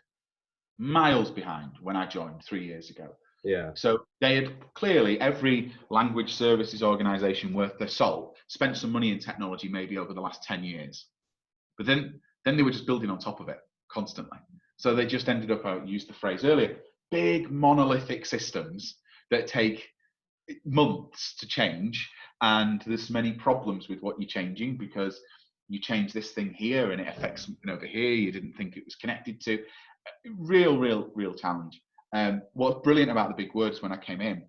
when I joined 3 years ago. Yeah. So they had clearly, every language services organization worth their salt spent some money in technology maybe over the last 10 years. But then they were just building on top of it constantly. So they just ended up, I used the phrase earlier, big monolithic systems that take months to change. And there's many problems with what you're changing because you change this thing here and it affects something over here you didn't think it was connected to. Real challenge. What's brilliant about the big words when I came in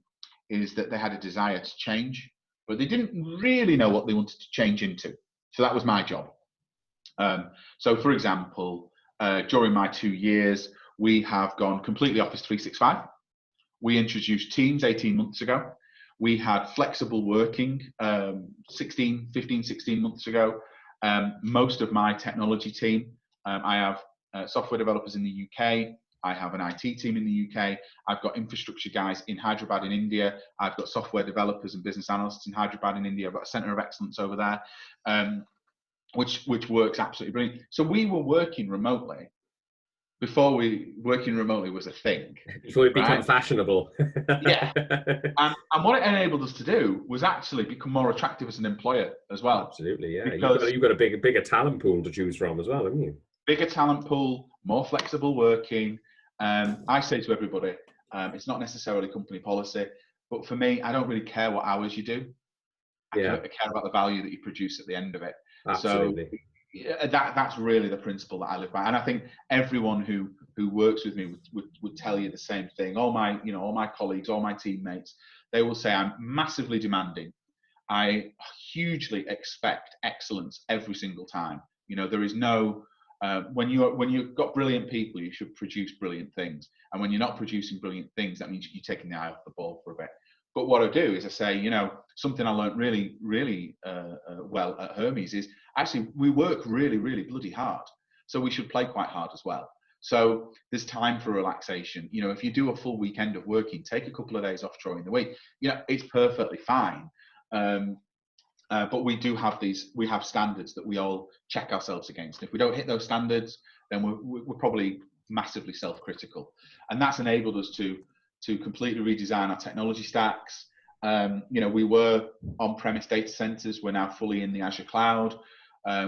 is that they had a desire to change, but they didn't really know what they wanted to change into. So that was my job. So for example, during my 2 years, we have gone completely Office 365. We introduced Teams 18 months ago. We had flexible working 16 months ago. Most of my technology team, I have software developers in the UK. I have an IT team in the UK. I've got infrastructure guys in Hyderabad in India. I've got software developers and business analysts in Hyderabad in India. I've got a centre of excellence over there, which works absolutely brilliant. So we were working remotely before working remotely was a thing. Before it became fashionable. Yeah. And what it enabled us to do was actually become more attractive as an employer as well. Absolutely, yeah. Because you've got a bigger talent pool to choose from as well, haven't you? Bigger talent pool, more flexible working. I say to everybody, it's not necessarily company policy, but for me, I don't really care what hours you do. I care about the value that you produce at the end of it. Absolutely. So that's really the principle that I live by, and I think everyone who works with me would tell you the same thing. All my colleagues, all my teammates, they will say I'm massively demanding. I hugely expect excellence every single time. There is no when you've got brilliant people, you should produce brilliant things, and when you're not producing brilliant things, that means you're taking the eye off the ball for a bit. But what I do is I say, something I learned really well at Hermes is actually we work really bloody hard, so we should play quite hard as well. So there's time for relaxation. If you do a full weekend of working, take a couple of days off during the week. It's perfectly fine. But we have standards that we all check ourselves against. If we don't hit those standards, then we're probably massively self-critical, and that's enabled us to completely redesign our technology stacks. We were on-premise data centers. We're now fully in the Azure cloud.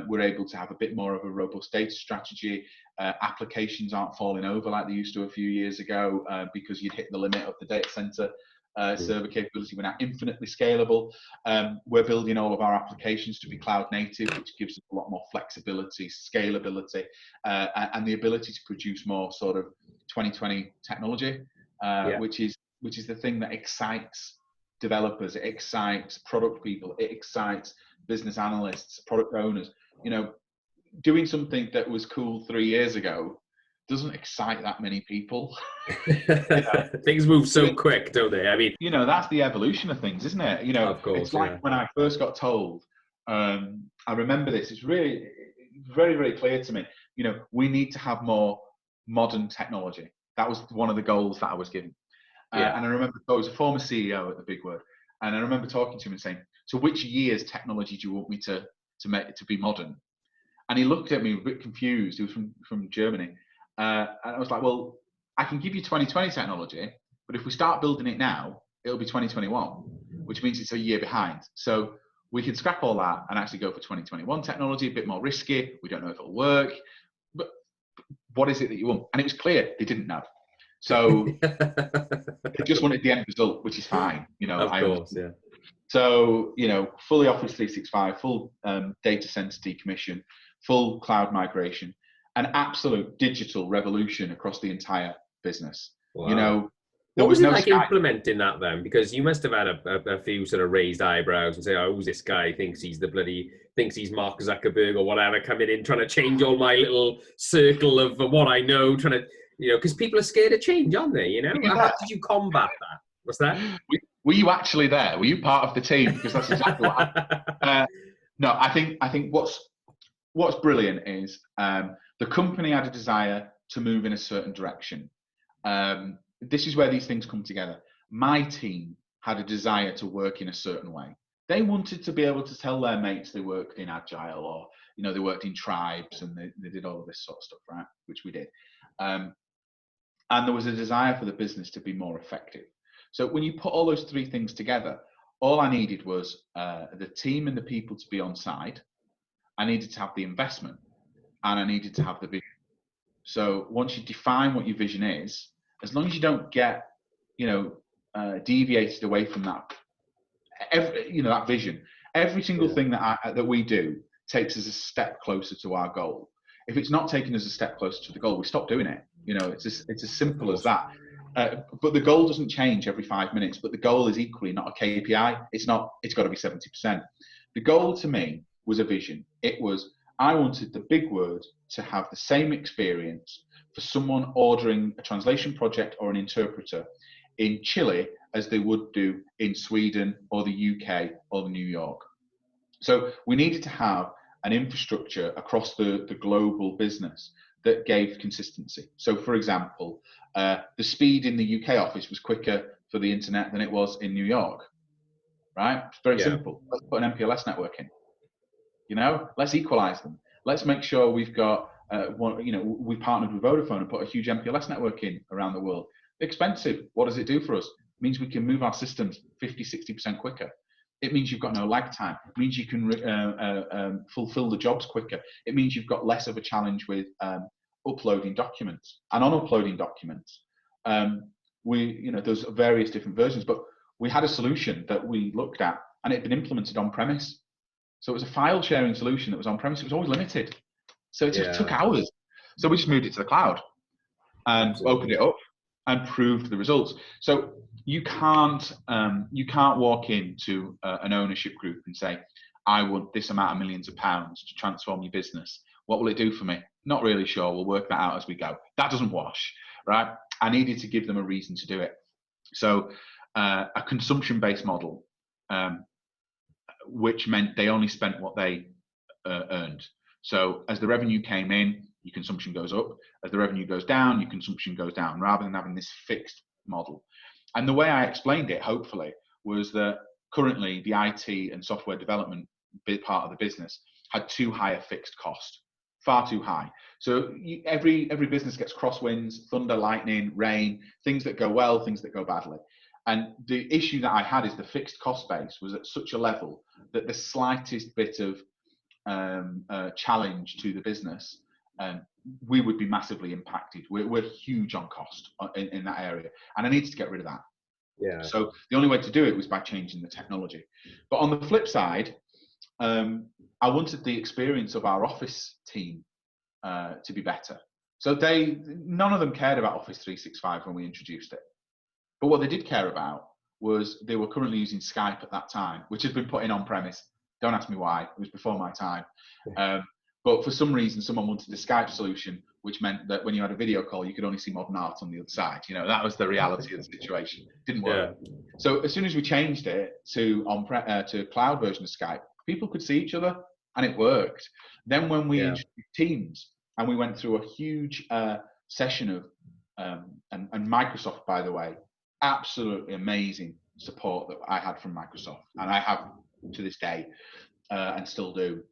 We're able to have a bit more of a robust data strategy. Applications aren't falling over like they used to a few years ago because you'd hit the limit of the data center server capability. We're now infinitely scalable. We're building all of our applications to be cloud native, which gives us a lot more flexibility, scalability, and the ability to produce more sort of 2020 technology, which is the thing that excites developers, it excites product people, it excites business analysts, product owners. Doing something that was cool 3 years ago doesn't excite that many people. Things move so quick, don't they? I mean, that's the evolution of things, isn't it? Of course, it's like when I first got told, I remember this, it's really very clear to me, we need to have more modern technology. That was one of the goals that I was given. And I remember I was a former CEO at TheBigword, and I remember talking to him and saying, so which year's technology do you want me to make it to be modern? And he looked at me a bit confused. He was from Germany. And I was like, well, I can give you 2020 technology, but if we start building it now, it'll be 2021, which means it's a year behind. So we can scrap all that and actually go for 2021 technology, a bit more risky. We don't know if it'll work, but what is it that you want? And it was clear they didn't know. So they just wanted the end result, which is fine. You know, Of course, yeah. So, you know, fully Office 365, full data center decommission, full cloud migration, an absolute digital revolution across the entire business. Wow. You know, what was it like implementing that then? Because you must have had a few sort of raised eyebrows and say, oh, who's this guy? Thinks he's Mark Zuckerberg or whatever, coming in, trying to change all my little circle of what I know, trying to, you know, because people are scared of change, aren't they? You know, how did you combat that? What's that? Were you actually there? Were you part of the team? Because that's exactly what happened. No, I think what's brilliant is the company had a desire to move in a certain direction. This is where these things come together. My team had a desire to work in a certain way. They wanted to be able to tell their mates they worked in Agile, or, you know, they worked in tribes, and they did all of this sort of stuff, right? Which we did. And there was a desire for the business to be more effective. So when you put all those three things together, all I needed was the team and the people to be on side. I needed to have the investment, and I needed to have the vision. So once you define what your vision is, as long as you don't get, you know, deviated away from that, that vision, every single thing that we do takes us a step closer to our goal. If it's not taking us a step closer to the goal, we stop doing it. You know, it's as simple as that. But the goal doesn't change every 5 minutes, but the goal is equally not a KPI. It's got to be 70%. The goal to me was a vision. It was, I wanted TheBigword to have the same experience for someone ordering a translation project or an interpreter in Chile as they would do in Sweden or the UK or New York. So we needed to have an infrastructure across the global business that gave consistency. So, for example, the speed in the UK office was quicker for the internet than it was in New York, right? It's very simple. Let's put an MPLS network in. You know, let's equalize them. Let's make sure we've got, we partnered with Vodafone and put a huge MPLS network in around the world. Expensive. What does it do for us? It means we can move our systems 50, 60% quicker. It means you've got no lag time. It means you can fulfill the jobs quicker. It means you've got less of a challenge with uploading documents. And on uploading documents, there's various different versions, but we had a solution that we looked at, and it had been implemented on premise. So it was a file sharing solution that was on premise. It was always limited. So it took hours. So we just moved it to the cloud and opened it up and proved the results. So you can't walk into an ownership group and say, I want this amount of millions of pounds to transform your business. What will it do for me? Not really sure. We'll work that out as we go. That doesn't wash, right? I needed to give them a reason to do it. So a consumption-based model, which meant they only spent what they earned. So as the revenue came in, your consumption goes up. As the revenue goes down, your consumption goes down, rather than having this fixed model. And the way I explained it, hopefully, was that currently the IT and software development bit part of the business had too high a fixed cost, far too high. So every business gets crosswinds, thunder, lightning, rain, things that go well, things that go badly. And the issue that I had is the fixed cost base was at such a level that the slightest bit of challenge to the business, we would be massively impacted. We're huge on cost in that area, and I needed to get rid of that. Yeah. So the only way to do it was by changing the technology. But on the flip side, I wanted the experience of our office team to be better. So none of them cared about Office 365 when we introduced it. But what they did care about was they were currently using Skype at that time, which had been put in on premise. Don't ask me why. It was before my time. But for some reason, someone wanted a Skype solution, which meant that when you had a video call, you could only see modern art on the other side. You know, that was the reality of the situation. Didn't work. Yeah. So as soon as we changed it to cloud version of Skype, people could see each other, and it worked. Then when we introduced Teams, and we went through a huge session of, and Microsoft, by the way, absolutely amazing support that I had from Microsoft, and I have to this day, and still do.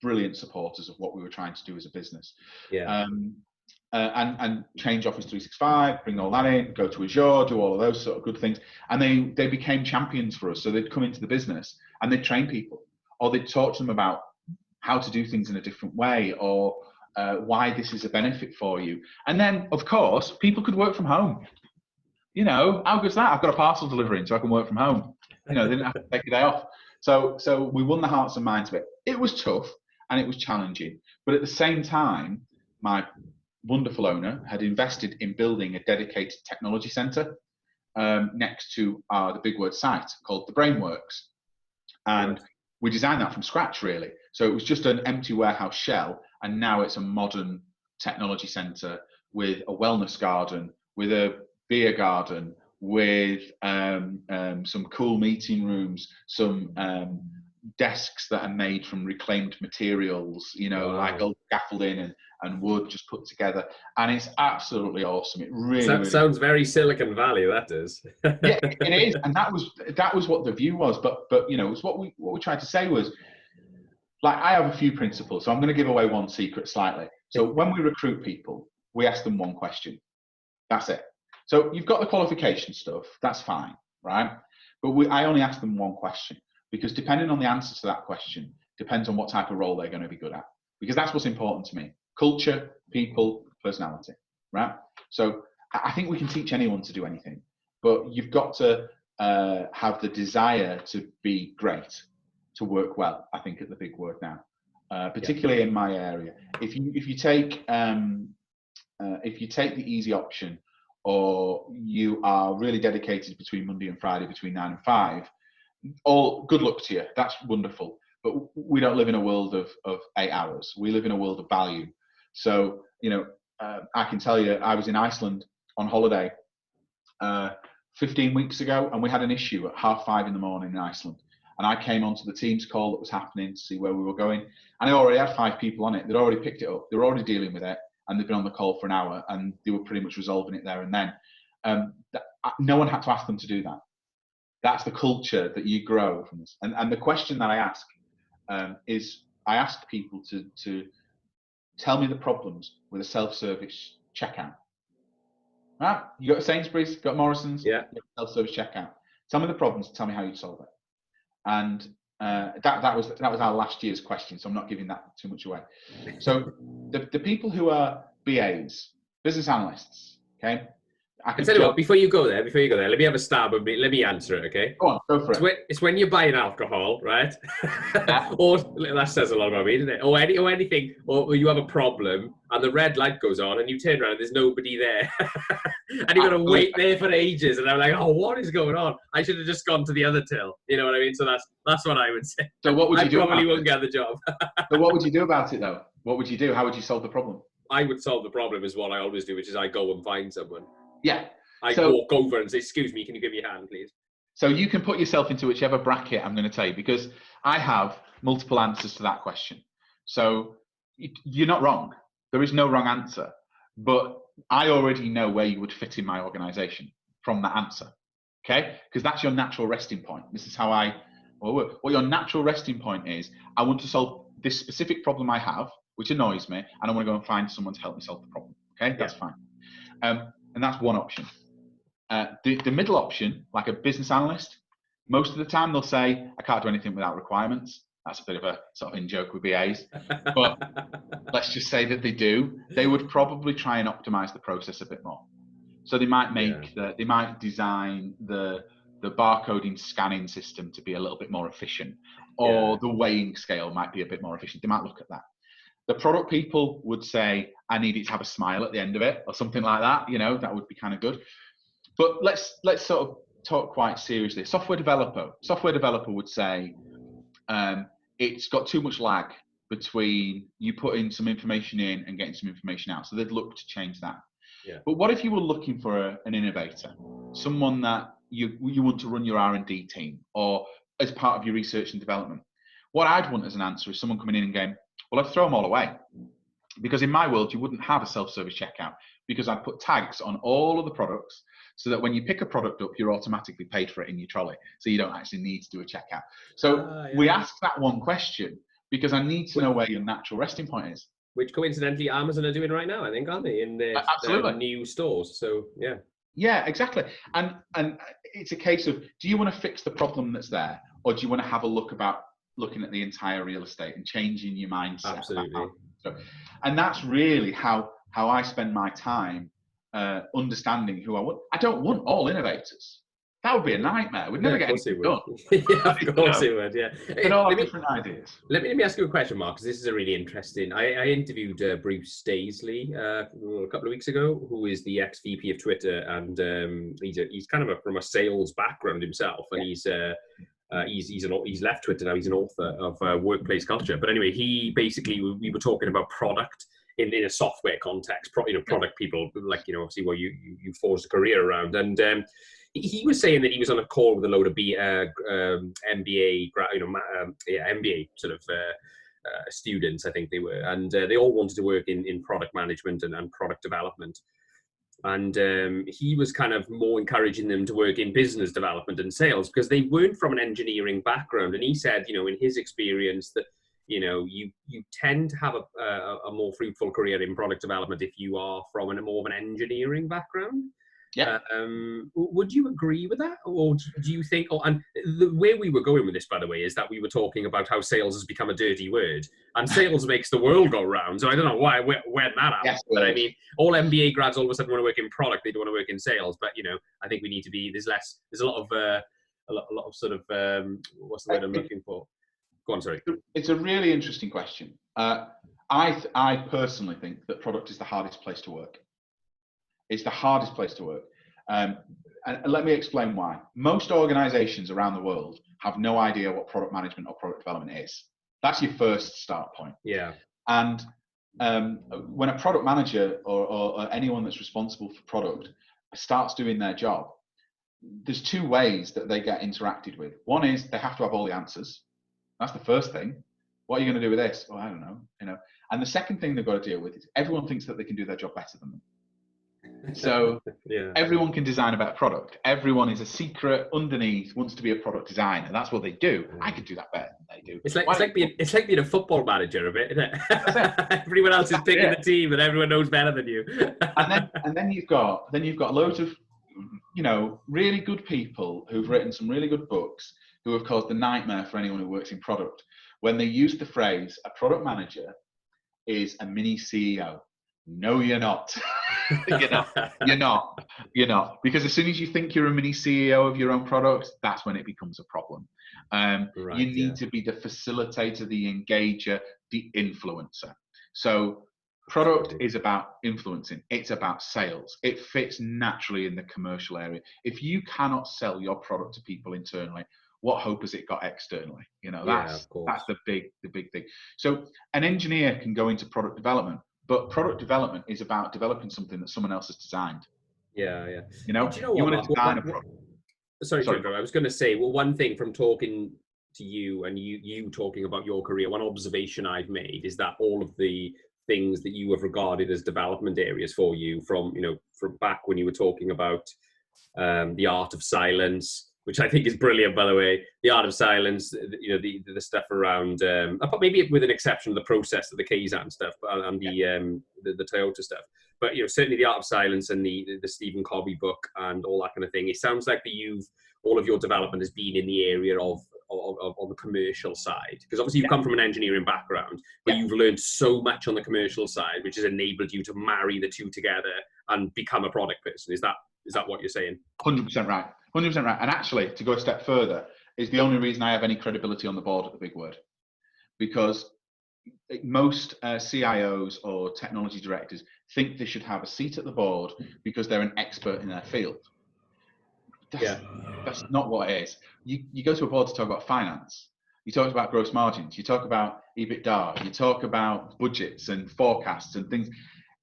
Brilliant supporters of what we were trying to do as a business. Yeah. And change Office 365, bring all that in, go to Azure, do all of those sort of good things. And they became champions for us. So they'd come into the business and they'd train people, or they'd talk to them about how to do things in a different way, or why this is a benefit for you. And then, of course, people could work from home. You know, how good's that? I've got a parcel delivering, so I can work from home. You know, they didn't have to take a day off. So we won the hearts and minds of it. It was tough and it was challenging, but at the same time, my wonderful owner had invested in building a dedicated technology centre next to the TheBigword site called The Brainworks, and we designed that from scratch, really. So it was just an empty warehouse shell, and now it's a modern technology centre with a wellness garden, with a beer garden, with some cool meeting rooms, some desks that are made from reclaimed materials, you know, like old scaffolding and wood just put together, and it's absolutely awesome. It really sounds very Silicon Valley. That is. Yeah, it is, and that was what the view was. But you know, it's what we tried to say was, like, I have a few principles, so I'm going to give away one secret slightly. So when we recruit people, we ask them one question. That's it. So you've got the qualification stuff, that's fine, right? But I only ask them one question, because depending on the answer to that question, depends on what type of role they're going to be good at. Because that's what's important to me. Culture, people, personality, right? So I think we can teach anyone to do anything, but you've got to have the desire to be great, to work well, I think, at TheBigword now, particularly in my area. If you take the easy option, or you are really dedicated between Monday and Friday between 9 and 5, all good luck to you. That's wonderful. But we don't live in a world of 8 hours. We live in a world of value. So, you know, I can tell you, I was in Iceland on holiday 15 weeks ago, and we had an issue at 5:30 in the morning in Iceland. And I came onto the Teams call that was happening to see where we were going. And I already had 5 people on it. They'd already picked it up. They were already dealing with it. And they've been on the call for an hour, and they were pretty much resolving it there and then. No one had to ask them to do that. That's the culture that you grow from this. And the question that I ask is, I ask people to tell me the problems with a self-service checkout. Right? You got Sainsbury's, got Morrison's, self-service checkout. Tell me the problems, tell me how you solve it. And that was our last year's question, so I'm not giving that too much away. So the people who are BAs, business analysts, okay? I tell you what, before you go there, let me have a stab at me. Let me answer it, okay? Go on, go for it. It's when you're buying alcohol, right? Or that says a lot about me, doesn't it? Or anything, or you have a problem and the red light goes on and you turn around and there's nobody there, and you've got to wait there for ages. And I'm like, oh, what is going on? I should have just gone to the other till. You know what I mean? So that's what I would say. So what would you do? I probably wouldn't get the job. So what would you do about it, though? What would you do? How would you solve the problem? I would solve the problem is what I always do, which is I go and find someone. Yeah. I walk over and say, excuse me, can you give me a hand, please? So you can put yourself into whichever bracket I'm going to tell you, because I have multiple answers to that question. So you're not wrong. There is no wrong answer. But I already know where you would fit in my organization from that answer. Okay? Because that's your natural resting point. This is how what your natural resting point is. I want to solve this specific problem I have, which annoys me, and I want to go and find someone to help me solve the problem. Okay? That's fine. And that's one option. The middle option, like a business analyst, most of the time they'll say, I can't do anything without requirements. That's a bit of a sort of in-joke with BAs. But let's just say that they do. They would probably try and optimize the process a bit more. So they might they might design the barcoding scanning system to be a little bit more efficient, or the weighing scale might be a bit more efficient. They might look at that. The product people would say, I need it to have a smile at the end of it, or something like that. You know, that would be kind of good. But let's sort of talk quite seriously. Software developer would say, it's got too much lag between you putting some information in and getting some information out. So they'd look to change that. Yeah. But what if you were looking for an innovator, someone that you want to run your R&D team, or as part of your research and development? What I'd want as an answer is someone coming in and going, well, I'd throw them all away. Because in my world, you wouldn't have a self-service checkout, because I'd put tags on all of the products so that when you pick a product up, you're automatically paid for it in your trolley. So you don't actually need to do a checkout. So we ask that one question because I need to know where your natural resting point is. Which coincidentally Amazon are doing right now, I think, aren't they? In their new stores. So yeah. Yeah, exactly. And it's a case of, do you want to fix the problem that's there, or do you want to have a look about looking at the entire real estate and changing your mindset. Absolutely. And that's really how I spend my time understanding who I want. I don't want all innovators. That would be a nightmare. We'd never get anything done. Yeah, of course it would. Yeah. They all have different ideas. Let me ask you a question, Mark, because this is a really interesting. I interviewed Bruce Daisley a couple of weeks ago, who is the ex-VP of Twitter, and he's kind of from a sales background himself, and he's left Twitter now. He's an author of Workplace Culture. But anyway, we were talking about product in a software context. Product people, like, obviously what you forged a career around, and he was saying that he was on a call with a load of MBA, MBA sort of students, I think they were, and they all wanted to work in product management and product development. And he was kind of more encouraging them to work in business development and sales because they weren't from an engineering background. And he said, in his experience, that you tend to have a more fruitful career in product development if you are from more of an engineering background. Yeah. Would you agree with that, or do you think? And where we were going with this, by the way, is that we were talking about how sales has become a dirty word, and sales makes the world go round. So I don't know why when that happened, Yes, but I mean, all MBA grads all of a sudden want to work in product; they don't want to work in sales. But I think we need to be. There's a lot of sort of what's the word I'm looking for? Go on, sorry. It's a really interesting question. I personally think that product is the hardest place to work. It's the hardest place to work. And let me explain why. Most organizations around the world have no idea what product management or product development is. That's your first start point. Yeah. And when a product manager or anyone that's responsible for product starts doing their job, there's two ways that they get interacted with. One is they have to have all the answers. That's the first thing. What are you going to do with this? Well, I don't know. And the second thing they've got to deal with is everyone thinks that they can do their job better than them. So everyone can design a better product. Everyone is a secret underneath, wants to be a product designer. That's what they do. I could do that better than they do. It's like being a football manager a bit, isn't it? Everyone else is picking the team, and everyone knows better than you. and then you've got loads of really good people who've written some really good books who have caused a nightmare for anyone who works in product when they use the phrase a product manager is a mini CEO. No, you're not. You're not. Because as soon as you think you're a mini CEO of your own product, that's when it becomes a problem. You need to be the facilitator, the engager, the influencer. So product is about influencing. It's about sales. It fits naturally in the commercial area. If you cannot sell your product to people internally, what hope has it got externally? That's the big thing. So an engineer can go into product development, but product development is about developing something that someone else has designed. Yeah. You want to design a product. Sorry, I was going to say, one thing from talking to you and you talking about your career, one observation I've made is that all of the things that you have regarded as development areas for you from back when you were talking about the art of silence, which I think is brilliant, by the way. The art of silence, the stuff around, maybe with an exception of the process of the Kazan stuff and the Toyota stuff. But certainly the art of silence and the Stephen Covey book and all that kind of thing. It sounds like that all of your development has been in the area of the commercial side, because obviously you've come from an engineering background, but you've learned so much on the commercial side, which has enabled you to marry the two together and become a product person. Is that what you're saying? 100% right. 100% right. And actually, to go a step further, is the only reason I have any credibility on the board at TheBigword, because most CIOs or technology directors think they should have a seat at the board because they're an expert in their field. That's not what it is. You go to a board to talk about finance. You talk about gross margins. You talk about EBITDA. You talk about budgets and forecasts and things.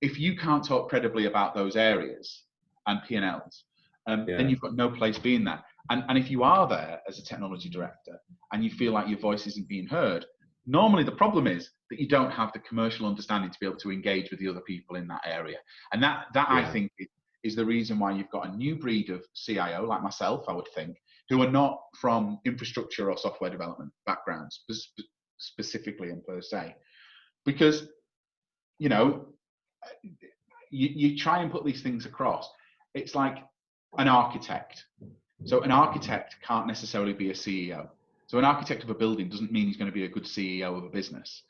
If you can't talk credibly about those areas and P&Ls, then you've got no place being there. And if you are there as a technology director and you feel like your voice isn't being heard, normally the problem is that you don't have the commercial understanding to be able to engage with the other people in that area. And that I think is the reason why you've got a new breed of CIO, like myself, I would think, who are not from infrastructure or software development backgrounds, specifically and per se. Because, you try and put these things across. It's like an architect. So an architect can't necessarily be a CEO. So an architect of a building doesn't mean he's going to be a good CEO of a business.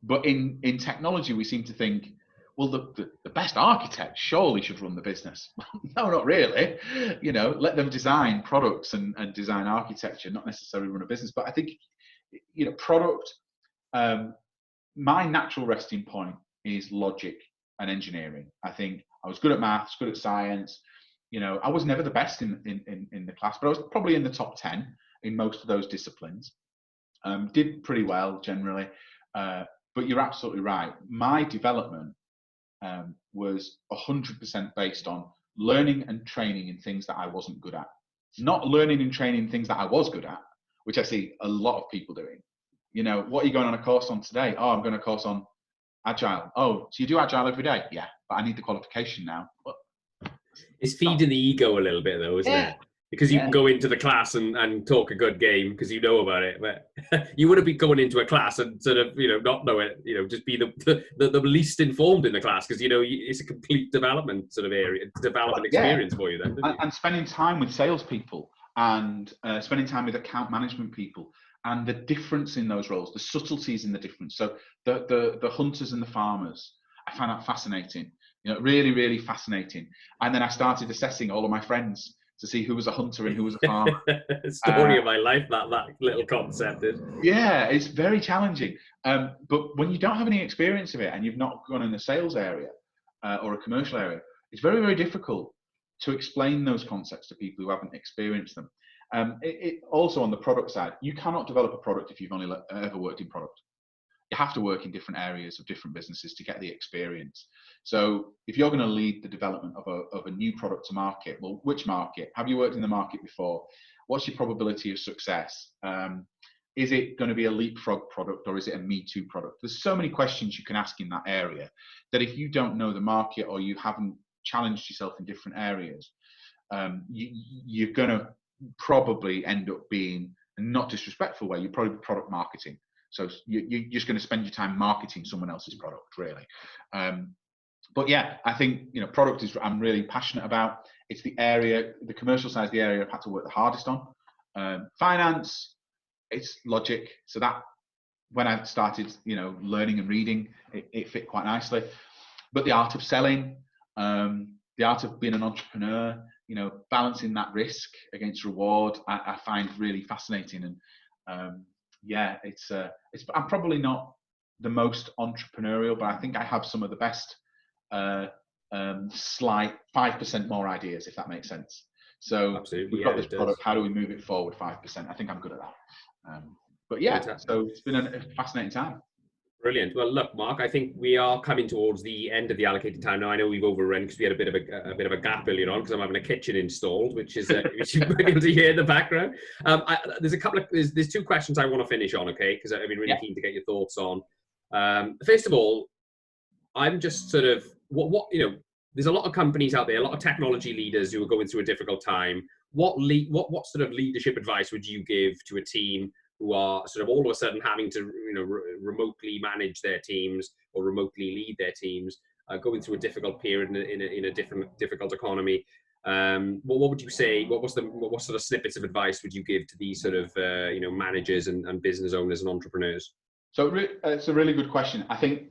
But in technology, we seem to think, well, the best architect surely should run the business. No, not really. You know, let them design products and design architecture, not necessarily run a business. But I think, you know, product, my natural resting point is logic and engineering. I think I was good at maths, good at science. You know, I was never the best in the class, but I was probably in the top 10 in most of those disciplines. Did pretty well generally. But you're absolutely right. My development was 100% based on learning and training in things that I wasn't good at. Not learning and training things that I was good at, which I see a lot of people doing. You know, what are you going on a course on today? Oh, I'm going to course on Agile. Oh, so you do Agile every day? Yeah, but I need the qualification now. But it's feeding the ego a little bit though, isn't it? Because you can go into the class and talk a good game because you know about it, but you wouldn't be going into a class and sort of, you know, not know it, you know, just be the least informed in the class because, you know, it's a complete development sort of area, development experience for you then. And spending time with salespeople and spending time with account management people and the difference in those roles, the subtleties in the difference. So the hunters and the farmers, I find that fascinating, you know, really, really fascinating. And then I started assessing all of my friends to see who was a hunter and who was a farmer. Story of my life, that little concept is. Yeah, it's very challenging. But when you don't have any experience of it and you've not gone in the sales area or a commercial area, it's very, very difficult to explain those concepts to people who haven't experienced them. It also on the product side, you cannot develop a product if you've only ever worked in product. You have to work in different areas of different businesses to get the experience. So if you're going to lead the development of a new product to market, well, which market? Have you worked in the market before? What's your probability of success? Is it going to be a leapfrog product or is it a Me Too product? There's so many questions you can ask in that area that if you don't know the market or you haven't challenged yourself in different areas, you're going to probably end up being, not disrespectful way, you're probably product marketing. So you're just going to spend your time marketing someone else's product, really. But yeah, I think, you know, product is I'm really passionate about. It's the area, the commercial side is the area I've had to work the hardest on. Finance, it's logic. So that when I started, you know, learning and reading, it fit quite nicely. But the art of selling, the art of being an entrepreneur, you know, balancing that risk against reward, I find really fascinating. And yeah, it's I'm probably not the most entrepreneurial, but I think I have some of the best slight 5% more ideas, if that makes sense. So absolutely, we've got this product, how do we move it forward 5%? I think I'm good at that. But yeah, fantastic. So it's been a fascinating time. Brilliant. Well, look, Mark, I think we are coming towards the end of the allocated time now. I know we've overrun because we had a bit of a gap earlier on because I'm having a kitchen installed, which is which you might be able to hear in the background. There's two questions I want to finish on, okay? Because I've been really keen to get your thoughts on. First of all, I'm just sort of what you know. There's a lot of companies out there, a lot of technology leaders who are going through a difficult time. What sort of leadership advice would you give to a team who are sort of all of a sudden having to, you know, remotely manage their teams or remotely lead their teams, going through a difficult period in a difficult economy? What would you say? What sort of snippets of advice would you give to these sort of you know, managers and business owners and entrepreneurs? So it's a really good question. I think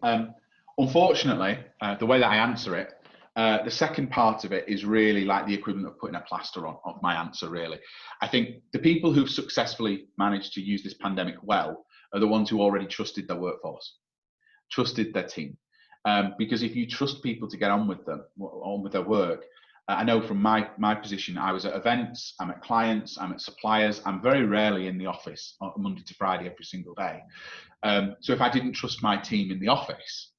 unfortunately the way that I answer it, the second part of it is really like the equivalent of putting a plaster on of my answer, really. I think the people who've successfully managed to use this pandemic well are the ones who already trusted their workforce, trusted their team. Because if you trust people to get on with their work, I know from my position, I was at events, I'm at clients, I'm at suppliers, I'm very rarely in the office Monday to Friday every single day. So if I didn't trust my team in the office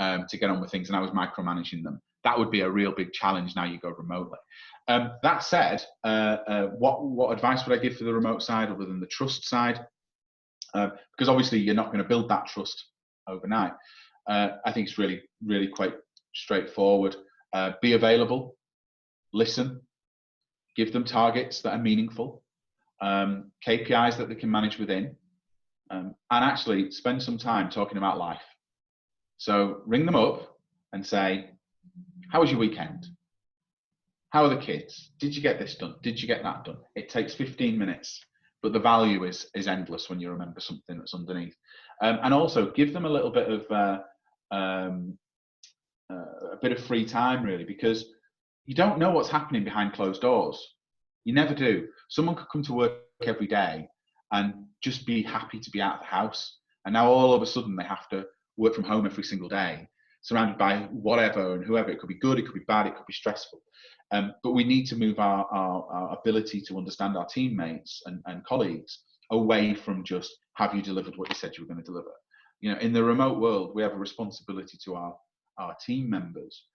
to get on with things and I was micromanaging them, that would be a real big challenge now you go remotely. That said, what advice would I give for the remote side other than the trust side? Because obviously you're not going to build that trust overnight. I think it's really, really quite straightforward. Be available, listen, give them targets that are meaningful, KPIs that they can manage within, and actually spend some time talking about life. So ring them up and say, how was your weekend? How are the kids? Did you get this done? Did you get that done? It takes 15 minutes but the value is endless when you remember something that's underneath. And also give them a little bit of free time, really, because you don't know what's happening behind closed doors. You never do. Someone could come to work every day and just be happy to be out of the house, and now all of a sudden they have to work from home every single day, surrounded by whatever and whoever. It could be good, it could be bad, it could be stressful. But we need to move our ability to understand our teammates and colleagues away from just, have you delivered what you said you were going to deliver? You know, in the remote world, we have a responsibility to our team members,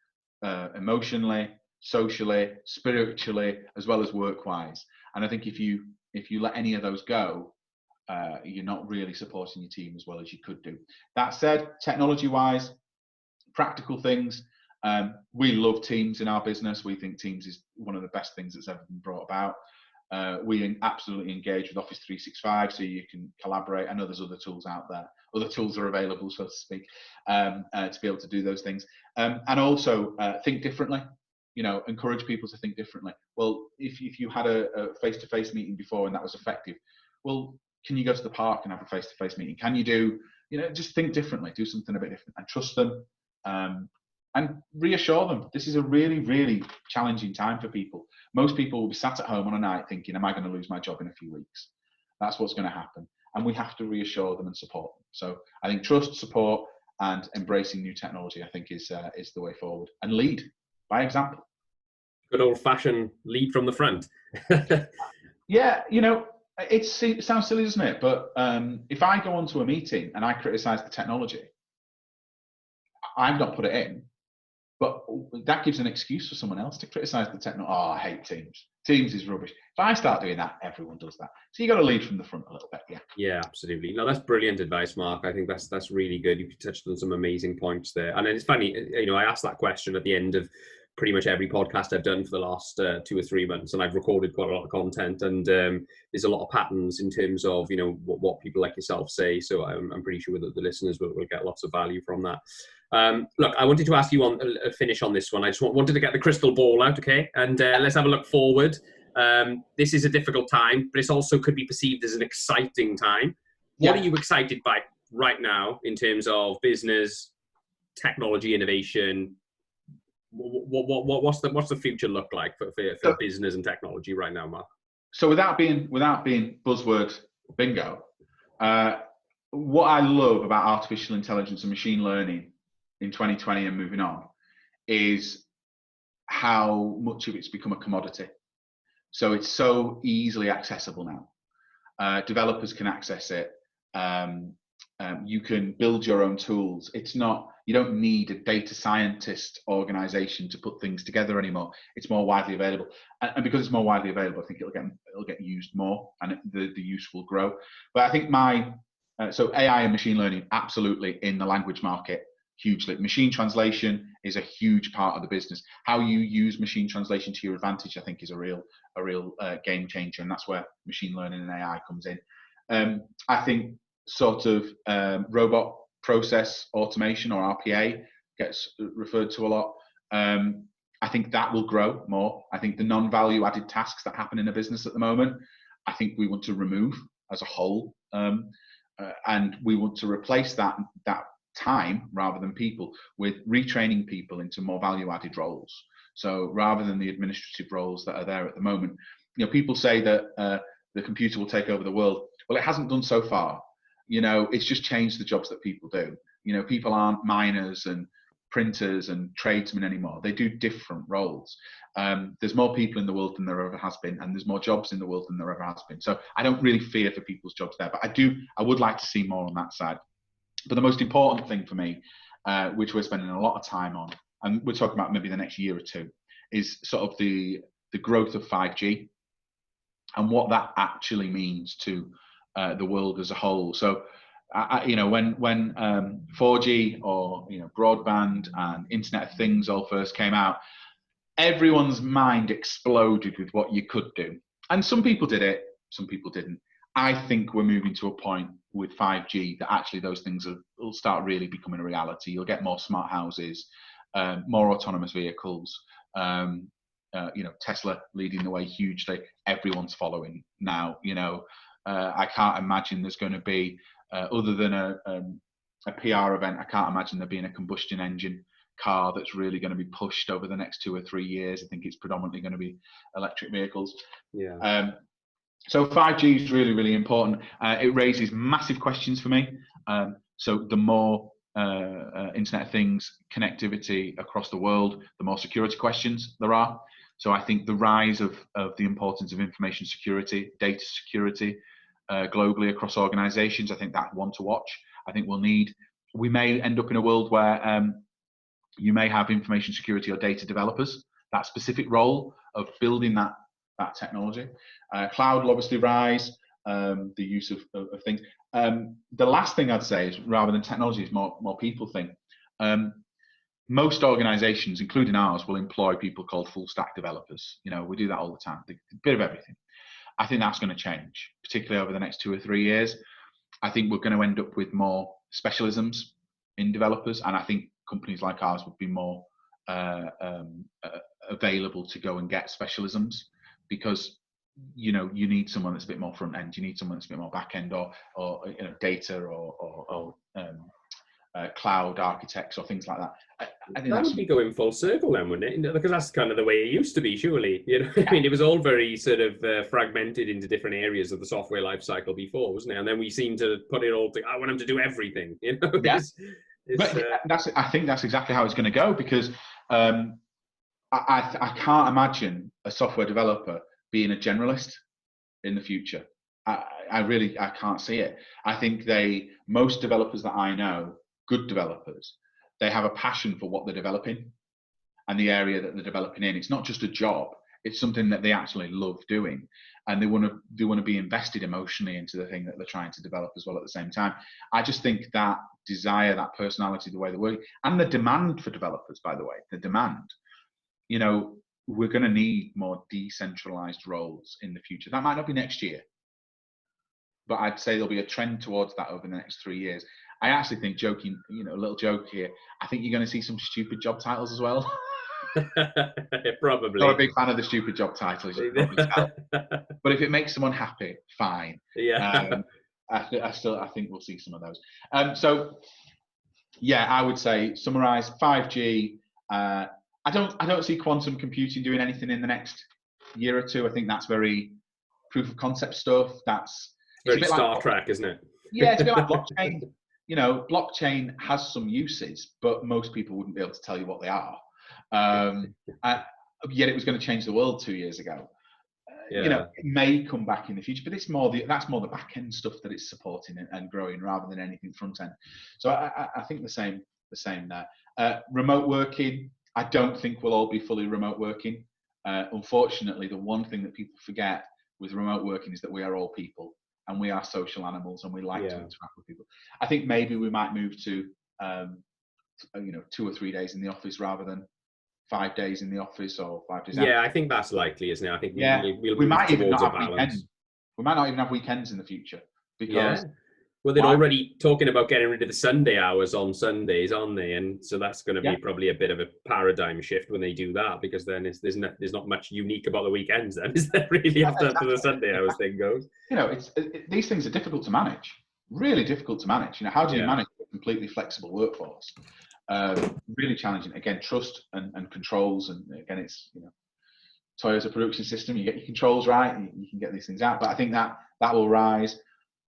emotionally, socially, spiritually, as well as work-wise. And I think if you let any of those go, you're not really supporting your team as well as you could do. That said, technology-wise, practical things, we love Teams in our business. We think Teams is one of the best things that's ever been brought about. We absolutely engage with Office 365, so you can collaborate. I know there's other tools out there. Other tools are available, so to speak, to be able to do those things. And also think differently. You know, encourage people to think differently. Well, if you had a face-to-face meeting before and that was effective, well, can you go to the park and have a face-to-face meeting? Can you do, just think differently, do something a bit different, and trust them, and reassure them. This is a really, really challenging time for people. Most people will be sat at home on a night thinking, am I going to lose my job in a few weeks? That's what's going to happen. And we have to reassure them and support them. So I think trust, support, and embracing new technology, I think, is the way forward. And lead by example. Good old-fashioned lead from the front. Yeah, it sounds silly, doesn't it? But if I go onto a meeting and I criticize the technology, I've not put it in, but that gives an excuse for someone else to criticize the technology. Oh, I hate Teams. Teams is rubbish. If I start doing that, everyone does that. So you got to lead from the front a little bit, yeah. Yeah, absolutely. No, that's brilliant advice, Mark. I think that's really good. You've touched on some amazing points there. And it's funny, I asked that question at the end of pretty much every podcast I've done for the last 2 or 3 months, and I've recorded quite a lot of content, and there's a lot of patterns in terms of what people like yourself say. So I'm pretty sure that the listeners will get lots of value from that. Look, I wanted to ask you on a finish on this one. I just wanted to get the crystal ball out, okay? And let's have a look forward. This is a difficult time, but it also could be perceived as an exciting time. What are you excited by right now in terms of business, technology, innovation? What's the future look like for business and technology right now, Mark? So without being buzzword bingo, what I love about artificial intelligence and machine learning in 2020 and moving on is how much of it's become a commodity. So it's so easily accessible now. Developers can access it. You can build your own tools. You don't need a data scientist organization to put things together anymore. It's more widely available, and because it's more widely available, I think it'll get used more, and the use will grow. But I think so AI and machine learning absolutely in the language market hugely. Machine translation is a huge part of the business. How you use machine translation to your advantage, I think, is a real game changer, and that's where machine learning and AI comes in. I think sort of robot process automation, or RPA, gets referred to a lot. I think that will grow more. I think the non-value added tasks that happen in a business at the moment, I think we want to remove as a whole, and we want to replace that time, rather than people, with retraining people into more value added roles. So rather than the administrative roles that are there at the moment, people say that the computer will take over the world. Well, it hasn't done so far. It's just changed the jobs that people do. People aren't miners and printers and tradesmen anymore. They do different roles. There's more people in the world than there ever has been, and there's more jobs in the world than there ever has been. So I don't really fear for people's jobs there, but I would like to see more on that side. But the most important thing for me, which we're spending a lot of time on, and we're talking about maybe the next year or two, is sort of the growth of 5G and what that actually means to the world as a whole. So, when 4G or broadband and Internet of Things all first came out, everyone's mind exploded with what you could do. And some people did it, some people didn't. I think we're moving to a point with 5G that actually those things will start really becoming a reality. You'll get more smart houses, more autonomous vehicles. Tesla leading the way hugely. Everyone's following now. I can't imagine there's going to be, other than a PR event, I can't imagine there being a combustion engine car that's really going to be pushed over the next 2 or 3 years. I think it's predominantly going to be electric vehicles. Yeah. So 5G is really, really important. It raises massive questions for me. So the more Internet of Things connectivity across the world, the more security questions there are. So I think the rise of the importance of information security, data security globally across organizations, I think that's one to watch. I think we may end up in a world where you may have information security or data developers, that specific role of building that technology. Cloud will obviously rise, the use of things. The last thing I'd say is, rather than technology, is more people thing. Most organizations, including ours, will employ people called full stack developers. We do that all the time, a bit of everything. I think that's going to change, particularly over the next 2 or 3 years. I think we're going to end up with more specialisms in developers, and I think companies like ours would be more available to go and get specialisms, because you need someone that's a bit more front end, you need someone that's a bit more back end, or data or cloud architects or things like that. I think that would be going full circle then, wouldn't it? Because that's kind of the way it used to be, surely. I mean, it was all very sort of fragmented into different areas of the software life cycle before, wasn't it? And then we seem to put it all together. I want them to do everything. Yeah. But I think that's exactly how it's going to go, because I can't imagine a software developer being a generalist in the future. I can't see it. I think most developers that I know, good developers, they have a passion for what they're developing and the area that they're developing in. It's not just a job, it's something that they actually love doing, and they want to be invested emotionally into the thing that they're trying to develop as well at the same time. I just think that desire, that personality, the way they work, and the demand for developers, by the way, the demand, we're going to need more decentralized roles in the future. That might not be next year, but I'd say there'll be a trend towards that over the next 3 years. I actually think, joking, a little joke here, I think you're going to see some stupid job titles as well. Probably. Not a big fan of the stupid job titles, you can probably tell. But if it makes someone happy, fine. Yeah. I think we'll see some of those. So yeah, I would say summarize 5G. I don't see quantum computing doing anything in the next year or two. I think that's very proof of concept stuff. It's very Star Trek, isn't it? Yeah, it's a bit like blockchain. Blockchain has some uses, but most people wouldn't be able to tell you what they are. Yet it was going to change the world 2 years ago. It may come back in the future, but that's more the back end stuff that it's supporting and growing, rather than anything front end. So I think the same there. Remote working, I don't think we'll all be fully remote working. Unfortunately, the one thing that people forget with remote working is that we are all people, and we are social animals, and we like to interact with people. I think maybe we might move to 2 or 3 days in the office rather than 5 days in the office, or 5 days out. Yeah, I think that's likely, isn't it? I think we might even not have weekends. We might not even have weekends in the future, because well, they're already talking about getting rid of the Sunday hours on Sundays, aren't they? And so that's going to be probably a bit of a paradigm shift when they do that, because then there's not much unique about the weekends then, is there really, after the Sunday hours thing goes? These things are difficult to manage, really difficult to manage. How do you manage a completely flexible workforce? Really challenging. Again, trust and controls, and again, it's Toyota's production system. You get your controls right, you can get these things out. But I think that will rise.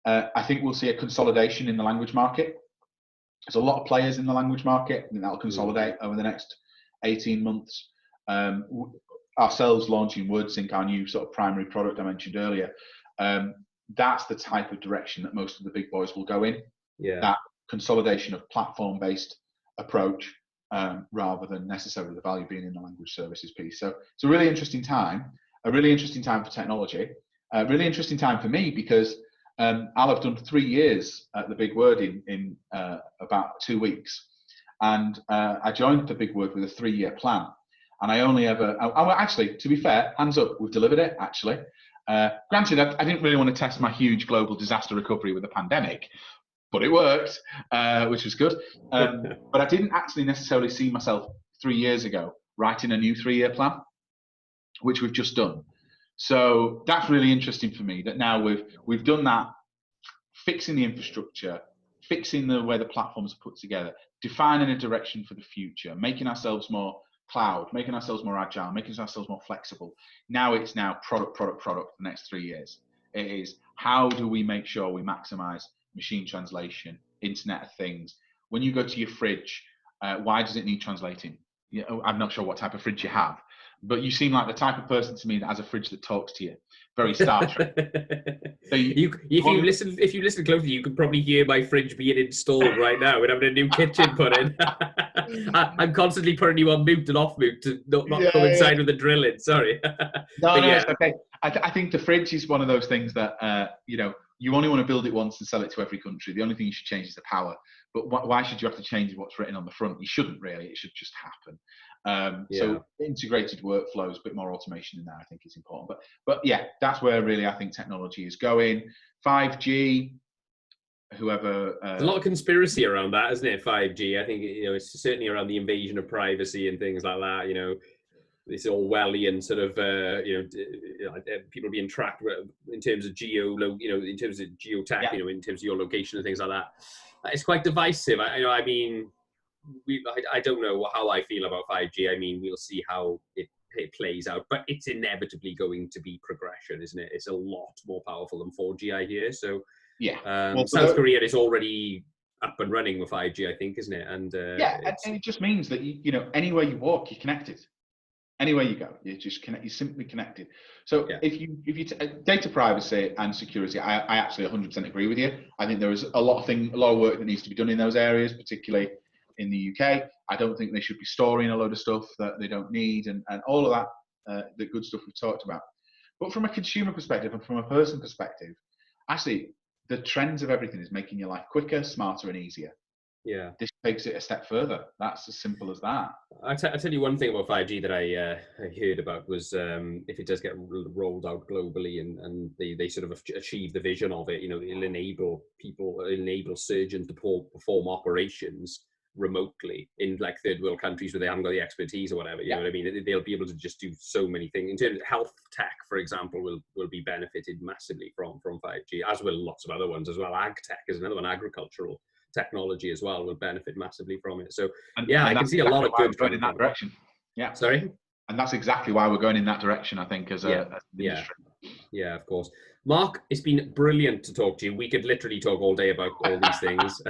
I think we'll see a consolidation in the language market. There's a lot of players in the language market, and that'll consolidate over the next 18 months. Ourselves launching WordSync, our new sort of primary product I mentioned earlier, that's the type of direction that most of the big boys will go in. Yeah. That consolidation of platform-based approach, rather than necessarily the value being in the language services piece. So it's a really interesting time for technology, a really interesting time for me, because I'll have done 3 years at TheBigword in about 2 weeks, and I joined TheBigword with a 3-year plan, and I only ever, actually, to be fair, hands up, we've delivered it actually. Granted, I didn't really want to test my huge global disaster recovery with the pandemic, but it worked, which was good. But I didn't actually necessarily see myself 3 years ago writing a new 3-year plan, which we've just done. So that's really interesting for me, that now we've done that, fixing the infrastructure, fixing the way the platforms are put together, defining a direction for the future, making ourselves more cloud, making ourselves more agile, making ourselves more flexible. Now it's product the next 3 years. It is, how do we make sure we maximize machine translation, Internet of Things? When you go to your fridge, why does it need translating? You know, I'm not sure what type of fridge you have, but you seem like the type of person to me that has a fridge that talks to you. Very Star Trek. So if you listen closely, you can probably hear my fridge being installed right now. We're having a new kitchen put in. I'm constantly putting you on mute and off mute to not coincide with the drilling. Sorry. No, it's okay. I think the fridge is one of those things that you only want to build it once and sell it to every country. The only thing you should change is the power. But why should you have to change what's written on the front? You shouldn't really. It should just happen. So integrated workflows, a bit more automation in there, I think is important. But yeah, that's where really I think technology is going. 5G, whoever. There's a lot of conspiracy around that, isn't it? 5G. I think it's certainly around the invasion of privacy and things like that. This Orwellian sort of people being tracked in terms of in terms of geotech, in terms of your location and things like that. It's quite divisive. I don't know how I feel about 5G. I mean, we'll see how it plays out, but it's inevitably going to be progression, isn't it? It's a lot more powerful than 4G, I hear. So South Korea is already up and running with 5G, I think, isn't it? And and it just means that anywhere you walk, you're connected. Anywhere you go, you're simply connected. So if you data privacy and security, I actually 100% agree with you. I think there is a lot of work that needs to be done in those areas, particularly in the UK. I don't think they should be storing a load of stuff that they don't need, and all of that, the good stuff we've talked about. But from a consumer perspective and from a person perspective, actually, the trends of everything is making your life quicker, smarter, and easier. Yeah, this takes it a step further. That's as simple as that. I tell you one thing about 5G that I heard about was if it does get rolled out globally and they sort of achieve the vision of it, it'll enable surgeons to perform operations remotely in like third world countries where they haven't got the expertise or whatever. You know what I mean? They'll be able to just do so many things. In terms of health tech, for example, will be benefited massively from 5G, as will lots of other ones as well. Ag tech is another one, agricultural technology as well will benefit massively from it. So I can see a lot of good going in that direction. Yeah. Sorry? And that's exactly why we're going in that direction, I think, as an industry. Yeah, of course. Mark, it's been brilliant to talk to you. We could literally talk all day about all these things.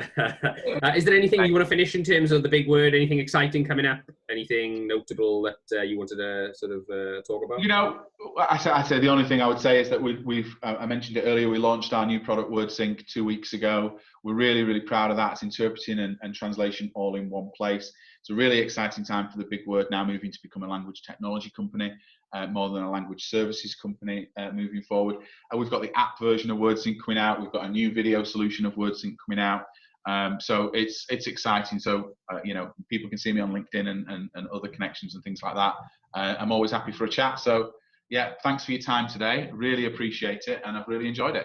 Is there anything you want to finish in terms of the big word? Anything exciting coming up? Anything notable that you wanted to sort of talk about? I say the only thing I would say is that we've I mentioned it earlier, we launched our new product WordSync 2 weeks ago. We're really, really proud of that. It's interpreting and translation all in one place. It's a really exciting time for TheBigword now moving to become a language technology company, more than a language services company moving forward. We've got the app version of WordSync coming out. We've got a new video solution of WordSync coming out. So it's exciting. So, people can see me on LinkedIn and other connections and things like that. I'm always happy for a chat. So yeah, thanks for your time today. Really appreciate it. And I've really enjoyed it.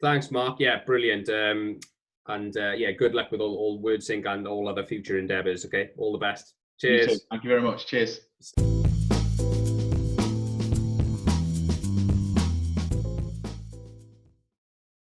Thanks, Mark. Yeah, brilliant. Good luck with all WordSync and all other future endeavors. Okay. All the best. Cheers. Thank you very much. Cheers.